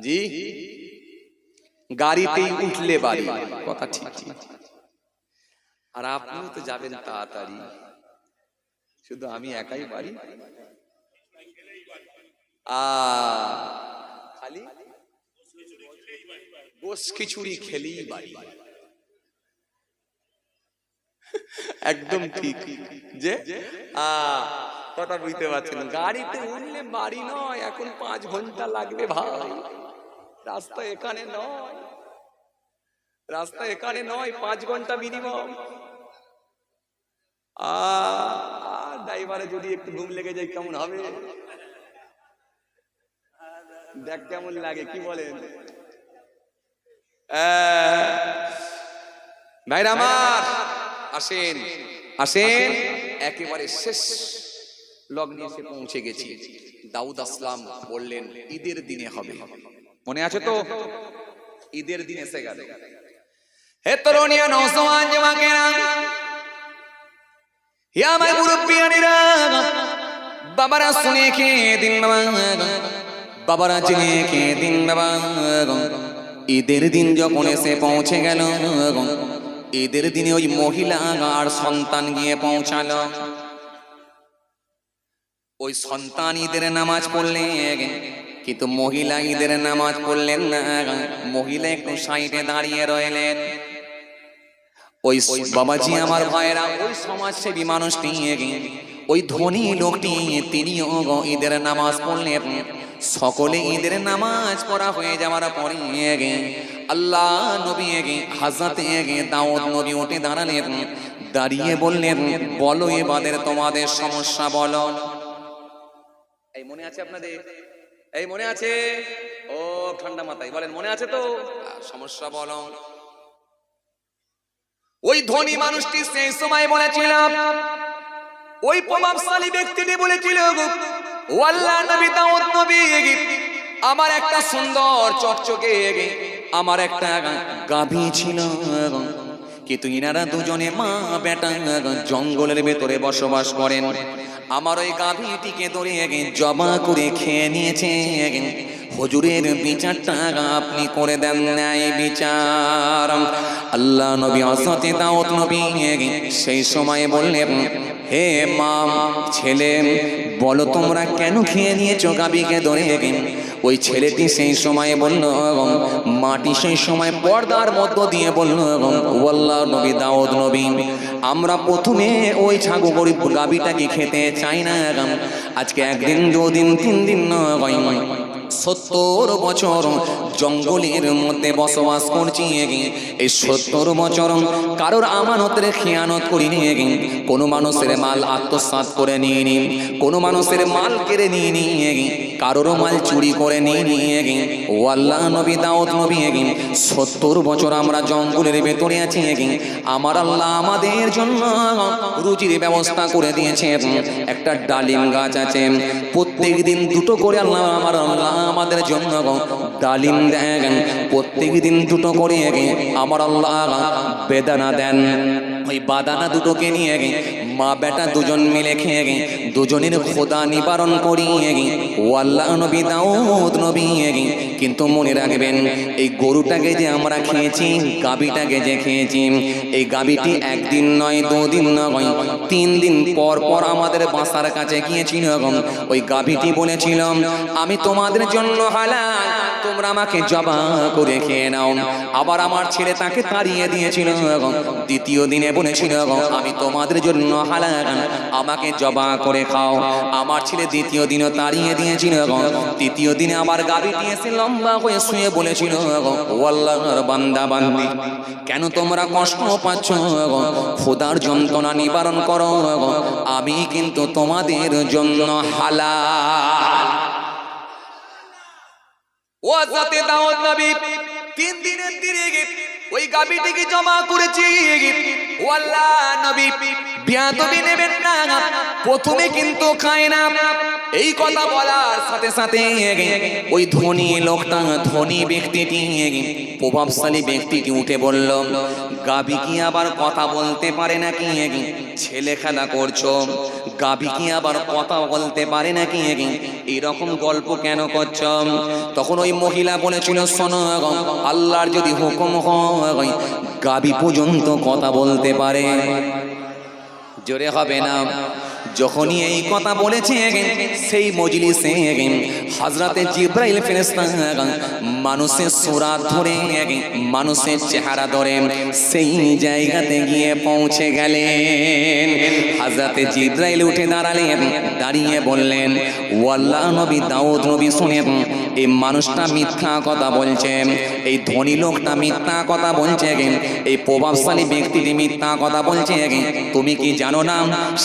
জি গাড়িতেই উঠলে বাড়ি, কথা ঠিক। আর আপনিও তো যাবেন তাড়াতাড়ি, শুধু আমি একাই বাড়ি? খালি গোশ খিচুড়ি খেলেই বাড়ি, একদম ঠিক। যে কথা বুঝতে পারছেন? গাড়িতে উঠলে বাড়ি নয়, এখন 5 ঘন্টা লাগবে ভাই। রাস্তা এখানে নয়, রাস্তা এখানে নয়, 5 ঘন্টা মিনিমাম। ড্রাইভারে যদি একটু ঘুম লেগে যায় কেমন হবে? দেখ কেমন লাগে, কি বলেন ভাইরা আমার? আসেন আসেন, একেবারে শেষ লগ্নে এসে পৌঁছে গেছি। দাউদ আসলাম বললেন ঈদের দিনে হবে, মনে আছে তো? ঈদের দিন এসে গেল। হে তরুণিয়া, নওজওয়ান যুবকেরা, হে আমার মুরব্বিয়ানেরা, বাবারা শুনে কে দিন বাবা, বাবারা জেনে কে দিন বাবা। ঈদের দিন যখন এসে পৌঁছে গেল, ঈদের দিনে ওই মহিলা আর সন্তান গিয়ে পৌঁছালো। ওই সন্তান ঈদের নামাজ পড়লেন, কিন্তু মহিলা ঈদের নামাজ পড়লেন না। মহিলা একটু সাইডে দাঁড়িয়ে রইলেন। ওই বাবাজি আমার ভাইরা, ওই সমাজসেবী মানুষটি, ওই ধনী লোকটি, তিনিও ঈদের নামাজ পড়লেন। সকলে ঈদের নামাজ পড়া হয়ে যাওয়ার পরে আল্লাহ নবী হযরত দাউদ নবী উঠে দাঁড়ালেন, দাঁড়িয়ে বললেন, বলো এবারে তোমাদের সমস্যা বলো। এই মনে আছে আপনাদের? এই মনে আছে? ও ঠান্ডা মাথায় বলেন, মনে আছে তো? সমস্যা বলো। ওই ধনী মানুষটি সেই সময় বলেছিল, ওই প্রভাবশালী ব্যক্তিটি বলেছিল, ও আল্লাহ নবী দাউদ নবী, আমার একটা সুন্দর চকচকে আমার একটা গাভী ছিল, কিন্তু ইনারা দুজনে মা বেটা জঙ্গলের ভেতরে বসবাস করেন। আমার ওই গাভীটিকে ধরে জবা করে খেয়ে নিয়েছে। হুজুরের বিচারটা আপনি করে দেন, ন্যায় বিচার। আল্লাহ নবী হযরত দাউদ নবী সেই সময় বললেন, হে মা, ছেলে, বলো তোমরা কেন খেয়ে নিয়েছো গাভীকে ধরে? ওই ছেলেটি সেই সময় বলল, মাটি সেই সময় পর্দার মধ্য দিয়ে বলল, ও আল্লাহ নবী দাউদ নবী, আমরা প্রথমে ওই ছাগল গরিব গাভীটাকে খেতে চাই না। আজকে 1 দিন 2 দিন 3 দিন নয়, 70 বছর জঙ্গলের মধ্যে বসবাস করছি, এই 70 বছর কারোর আমানতের খেয়ানত করিনি, কোনো মানুষের মাল আত্মসাৎ করে নিইনি, কোনো মানুষের মাল কেড়ে নিইনি, কারোর মাল চুরি করে নিইনি। ও আল্লাহ নবী দাউদ নবী 70 বছর আমরা জঙ্গলের ভেতরে আছি, আমার আল্লাহ আমাদের জন্য রুজির ব্যবস্থা করে দিয়েছে। একটা ডালিম গাছ আছে, প্রত্যেক দিন দুটো করে আল্লাহ আমাদের জন্য ডালিম দেন, প্রত্যেক দিন দুটো করে আমার আল্লাহ বেদানা দেন। ওই বাদানা দুটোকে নিয়ে মা বেটা দুজন মিলে খেয়ে দুজনের খোদা নিবারণ করি। ও আল্লাহ নবী দাউদ নবী, কিন্তু মনে রাখবেন এই গরুটাকে যে আমরা খেয়েছি, গাভীটাকে যে খেয়েছি, এই গাভীটি একদিন নয়, 2 দিন নয়, 3 দিন পর পর আমাদের বাসার কাছে গিয়েছিল। ওই গাভীটি বলেছিল আমি তোমাদের জন্য হালাল, তোমরা আমাকে জবাহ করে খেয়ে নাও। আবার আমার ছেলে তাকে তাড়িয়ে দিয়েছিল। দ্বিতীয় দিনে বলেছিল আমি তোমাদের জন্য হালাল, আমাকে জবাহ করে খাও। আমার ছেলে দ্বিতীয় দিনও তাড়িয়ে দিয়েছিল। তৃতীয় দিনে আবার গাভীটি এসে লম্বা হয়ে শুয়ে বলেছিল ও আল্লাহর বান্দা বান্দি, কেন তোমরা কষ্ট পাচ্ছ? খোদার যন্ত্রণা নিবারণ করো, আমি কিন্তু তোমাদের জন্য হালাল। ও জাতে দাউদ নবী 3 দিনের দিনে ওই গাভীটিকে জমা করেছি। ও আল্লাহ নবী বিয়াদবি নেবেন না, প্রথমে কিন্তু খায় না। এই কথা বলার সাথে সাথে ওই ধনী লোকটা, ধনী ব্যক্তিটি, প্রভাবশালী ব্যক্তিটি উঠে বলল গাভী কি আবার কথা বলতে পারে নাকি? ছেলে খেলা করছো, গাভী কি আবার কথা বলতে পারে নাকি? এরকম গল্প কেন করছ? তখন ওই মহিলা বলেছিল শোনো, আল্লাহর যদি হুকুম হয় গাভী পর্যন্ত কথা বলতে পারে। জোরে হবে না? যখনই এই কথা বলেছে সেই মজলিসে হযরতে জিবরাইল ফেরেশতা মানুষের সূরা ধরে, মানুষের চেহারা ধরে সেই জায়গাতে গিয়ে পৌঁছে গেলেন। হযরতে জিবরাইল উঠে দাঁড়ালেন, দাঁড়িয়ে বললেন ও আল্লাহ নবী দাউদ নবী শুনেন, এই মানুষটা মিথ্যা কথা বলছে, এই ধনী লোকটা মিথ্যা কথা বলছে, এই প্রভাবশালী ব্যক্তিটি মিথ্যা কথা বলছে। তুমি কি জানো না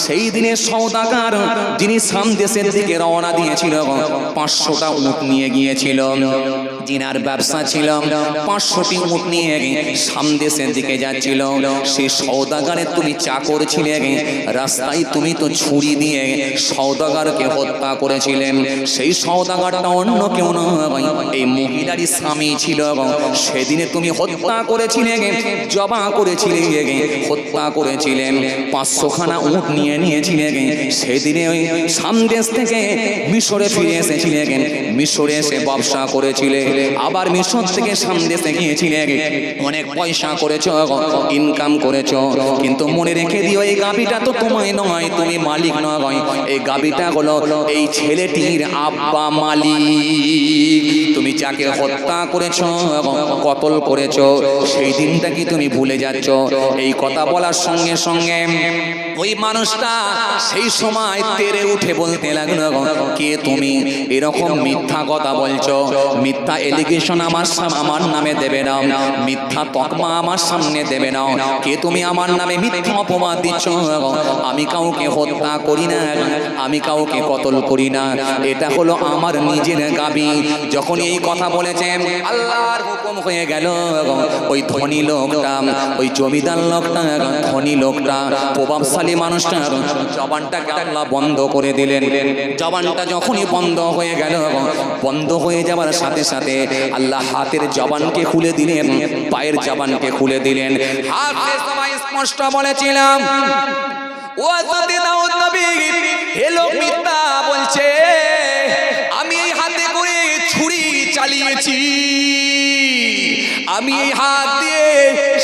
সেই দিনের সওদাগার যিনি শাম দেশের দিকে রওনা দিয়েছিল, 500টা উট নিয়ে গিয়েছিল, জিনার ব্যবসা ছিল, 500টি উট নিয়ে শাম দেশের দিকে যাচ্ছিল। সেই সওদাগারে তুমি চাকর ছিলে, রাস্তায় তুমি তো ছুরি দিয়ে সওদাগারকে হত্যা করেছিলেন। সেই সওদাগারটা অন্য কেউ নয়, এই মহিলারই স্বামী ছিল। সেদিনে তুমি হত্যা করেছিলে, জবাহ করেছিলে, হত্যা করেছিলেন, 500খানা উট নিয়ে নিয়েছিলেন। সেদিনে ওই শাম দেশ থেকে মিশরে ফিরে এসেছিলেন, মিশরে এসে ব্যবসা করেছিলেন, আবার মিশর থেকে শাম দেশে গিয়েছিলেন, অনেক পয়সা করেছো, ইনকাম করেছো। কিন্তু মনে রেখে দিও এই গাভীটা তো তোমায় নয়, তুমি মালিক নয়, এই গাভীটা হলো এই ছেলেটির আব্বা মালিক। তুমি যাকে হত্যা করেছো, কতল করেছো, সেই দিনটা কি তুমি ভুলে যাচ্ছ? এই কথা বলার সঙ্গে সঙ্গে ওই মানুষটা সেই সময় তেরে উঠে বলতে লাগলো কে তুমি? এরকম মিথ্যা কথা বলছো, মিথ্যা এলিগেশন আমার নামে দেবে না, মিথ্যা তকমা আমার সামনে দেবে না। কে তুমি? আমার নামে মিথ্যা অপবাদ দিচ্ছ। আমি কাউকে হত্যা করি না, আমি কাউকে কতল করি না, এটা হলো আমার নিজের গাবি। যখন এই কথা বলেছেন আল্লাহর হুকুম হয়ে গেল। ওই ধনী লোকটা, ওই জমিদার লোকটা, ধনী লোকটা, প্রভাবশালী মানুষটা জবানটাকে আল্লাহ বন্ধ করে দিলেন। জবানটা যখনই বন্ধ হয়ে গেল, বন্ধ হয়ে যাওয়ার সাথে সাথে আল্লাহ হাতের জবানকে খুলে দিলেন, পায়ের জবানকে খুলে দিলেন। হাতে সবাই স্পষ্ট বলেছিলাম ও জাতি দাউদ নবী, হে লোক মিথ্যা বলছে, আমি এই হাতে করে ছুরি চালিয়েছি, আমি এই হাত দিয়ে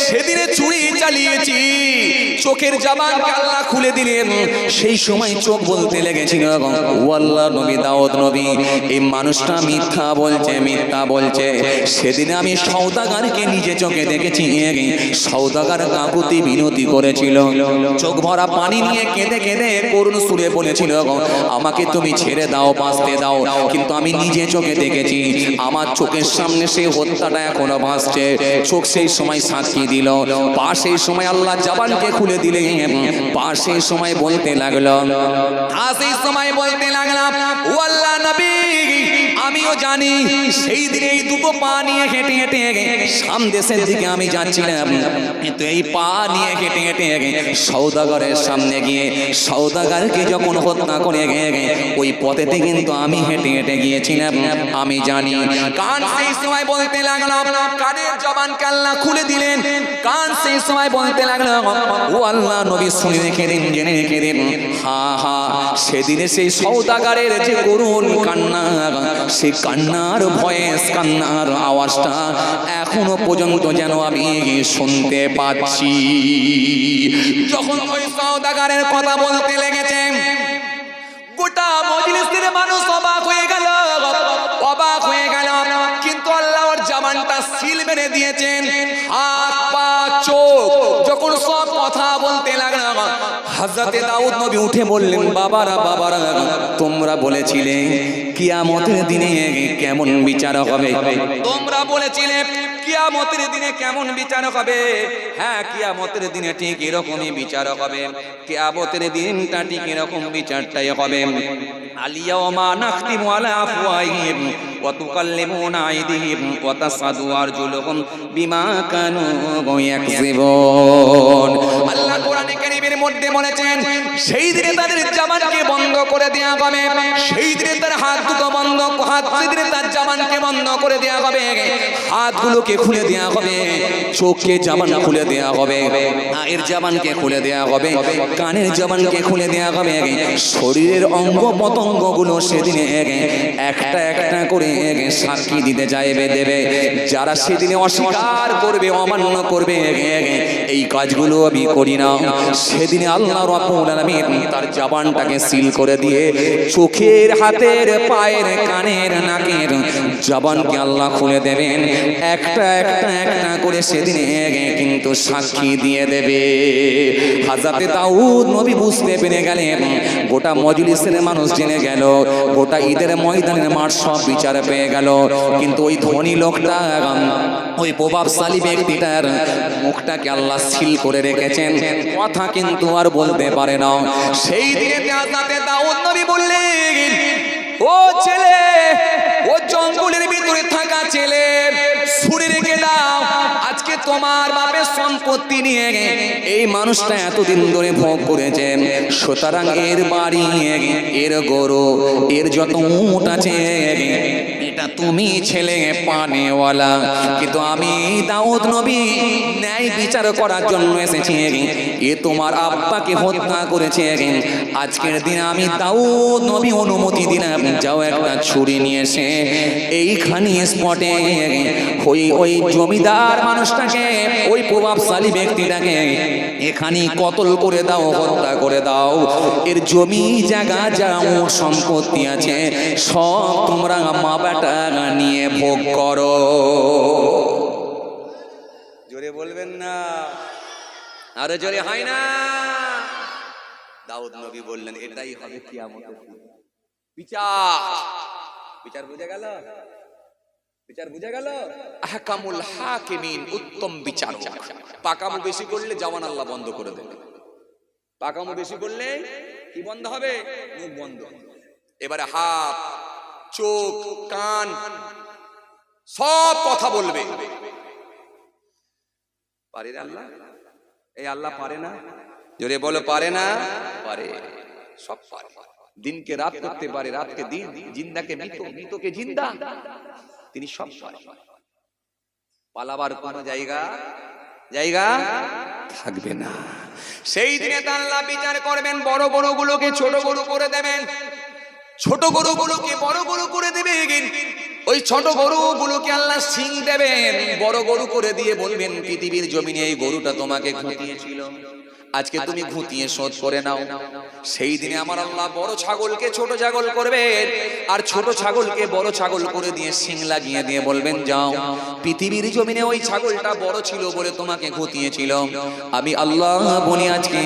সেদিনে চুরি চালিয়েছি, চোখের জবানকে আল্লাহ খুলে দিলেন। সেই সময় চোখ বলতে লেগেছিল, ও আল্লাহ নবী দাউদ নবী, এই মানুষটা মিথ্যা বলছে, মিথ্যা বলছে। সেদিনে আমি সওদাগরকে নিজে চোখে দেখেছি, সওদাগর কাকুতি বিনতি করেছিল, চোখ ভরা পানি নিয়ে কেঁদে কেঁদে করুণ সুরে বলেছিল, আমাকে তুমি ছেড়ে দাও, বাঁচতে দাও। কিন্তু আমি নিজে চোখে দেখেছি, আমার চোখের সামনে সেই হত্যাটা এখনো ভাসছে। চোখ সেই সময় সাক্ষী দিল, পা সেই সময় আল্লাহ জবানকে খুলে দিলেন, পা সেই সময় বলতে লাগলো, সেই সময় বলতে লাগলাম, ও আল্লাহ নবী, আমিও জানি সেই দিনে এই দুটো পা নিয়ে হেঁটে হেঁটে সামদেশের দিকে আমি যাচ্ছিলাম, কিন্তু এই পা নিয়ে হেঁটে হেঁটে সওদাগরের সামনে গিয়ে সওদাগরকে যখন হত্যা করে ওই পথেতে কিন্তু আমি হেঁটে হেঁটে গিয়েছিলাম, আমি জানি। কান সেই সময় বলতে লাগলো, কানের জবানকে আল্লাহ খুলে দিলেন, কান সেই সময় বলতে লাগলো, ও আল্লাহ নবী শুনে রেখে দিন, জেনে রেখে দিন, হা হা সেদিনে সেই সওদাগরের যে করুণ কান্না, সেই কান্নার ভয়েস, কান্নার আওয়াজটা এখনো পর্যন্ত যেন আমি শুনতে পাচ্ছি। যখন ওই সওদাগরের কথা বলতে লেগেছে, গোটা মজলিসের মানুষ অবাক হয়ে গেল, অবাক হয়ে গেল। কিন্তু আল্লাহ ওর জবানটা সিল মেরে দিয়েছেন, হাত পা চোখ যখন সব কথা বলতে লাগলো, হযরতে দাউদ নবী উঠে বললেন, বাবারা বাবারা, তোমরা বলেছিলে কিয়ামতের দিনে কেমন বিচার হবে, তোমরা বলেছিলে কিয়ামতের দিনে কেমন বিচার হবে। হ্যাঁ, কিয়ামতের দিনে ঠিক এরকমই বিচার হবে। কিয়ামতের দিনটা ঠিক এরকম বিচারটাই হবে। আলিয়াউমা নাখতিমু আলা আফওয়াহিহিম ওয়া তুকাল্লিমুনা আইদিহিম ওয়া তাশহাদু আরজুলুহুম বিমা কানু ইয়াকসিবুন। আল্লাহ কোরআনে কারীমের মধ্যে বলেছেন, সেই দিনে তাদের জবানকে বন্ধ করে দেয়া হবে, সেই দিনে তার হাত দুটো বন্ধ, সেই দিনে তার জবানকে বন্ধ করে দেয়া হবে, হাতগুলোকে খুলে দেয়া হবে, চোখকে জবান খুলে দেয়া হবে, এর জবানকে খুলে দেয়া হবে, কানের জবানকে খুলে দেয়া হবে, শরীরের অঙ্গ পতঙ্গগুলো সেদিনে একটা একটা করে সাক্ষী দিতে যাইবে, দেবে। যারা সেদিনে অস্বীকার করবে, অমান্য করবে, এই কাজগুলো আমি করি না, সেদিনে আল্লাহ রাব্বুল আলামিন তার জবানটাকে সিল করে দিয়ে চোখের, হাতের, পায়ের, কানের, নাকের জবানকে আল্লাহ খুলে দেবেন, একটা একটা একটা করে সেদিনে কিন্তু সাক্ষী দিয়ে দেবে। হযরতে দাউদ নবী বুঝতে পেরে গেলেন, গোটা মজলিসের মানুষ জেনে গেল, গোটা ঈদের ময়দানের মাঠ সব বিচার পেয়ে গেল, কিন্তু ওই ধনী লোকটা, ওই প্রভাবশালী ব্যক্তিটার মুখটাকে আল্লাহ সিল করে রেখেছেন, কথা কিন্তু আর বলতে পারে না। সেই দিনে হযরতে দাউদ নবী বললেন, ও ছেলে, ও জঙ্গলের ভিতরে থাকা ছেলে, ছুরি রেখে দাও, আজকে তোমার বাপের সম্পত্তি নিয়ে এই মানুষটা এতদিন ধরে ভোগ করেছেন, সুতরাং এর বাড়ি, এর গরু, এর যত উট আছে, এটা তুমি ছেলে পানেওয়ালা। কিন্তু আমি দাউদ নবী ন্যায় বিচার করার জন্য এসেছি, এ তোমার আব্বাকে হত্যা করেছে, আজকের দিন আমি দাউদ নবী অনুমতি দিলাম, যাও একটা ছুরি নিয়ে এসে এইখানে স্পটে ওই জমিদার মানুষটাকে, ওই প্রভাবশালী ব্যক্তিটাকে এখানে কতল করে দাও, হত্যা করে দাও, এর জমি জায়গা যা সম্পত্তি আছে সব তোমরা মা বেটা নিয়ে ভোগ করো। জোরে বলবেন না, আরো জোরে হয় না। দাউদ নবী বললেন, এটাই হবে কিয়ামতের দিন বিচার। বিচার বুঝে গেল, বিচার বুঝে গেল। আহকামুল হাকিমিন, উত্তম বিচারক। পাকামো বেশি করলে জবান আল্লাহ বন্ধ করে দেবে, পাকামো বেশি করলে কি বন্ধ হবে? মুখ বন্ধ। এবারে হাত, চোখ, কান সব কথা বলবে। পারে আল্লাহ? এই আল্লাহ পারে না? জোরে বলো, পারে না? পারে, সব পারে। দিনকে রাত করতে পারে, রাতকে দিন, জিন্দাকে মৃত, মৃতকে জিন্দা, তিনি সব পারে। পালাবার কোন জায়গা থাকবে না। সেই দিনে আল্লাহ বিচার করবেন, বড় বড় গুলোকে ছোট বড় করে দেবেন, ছোট গরুগুলোকে বড় বড় করে দেবেন, ওই ছোট গরুগুলোকে আল্লাহ সিং দেবেন, বড় গরু করে দিয়ে বলবেন পৃথিবীর জমিনে এই গরুটা তোমাকে ঘুতিয়েছিল, আজকে তুমি ঘুতিয়ে শোধ করে নাও। সেই দিনে আমার আল্লাহ বড় ছাগলকে ছোট ছাগল করবেন, আর ছোট ছাগলকে বড় ছাগল করে দিয়ে সিং লাগিয়ে দিয়ে বলবেন যাও, পৃথিবীর জমিনে ওই ছাগলটা বড় ছিল বলে তোমাকে ঘুতিয়েছিল, আমি আল্লাহ বলি আজকে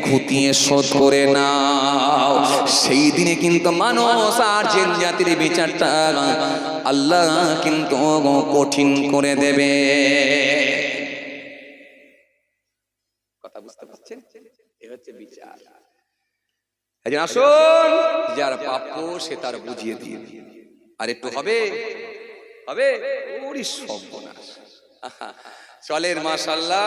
ঘুতিয়ে শোধ করে নাও। সেই দিনে কিন্তু মানুষ আর জিন জাতির বিচারটা আল্লাহ কিন্তু কঠিন করে দেবে। কথা বুঝতে পারছেন? এ হচ্ছে বিচার। এই আসুন, যার প্রাপ্য সে তার বুঝিয়ে দিয়ে, আর একটু হবে হবে ওরই সর্বনাশ। চলেন মাশাআল্লাহ।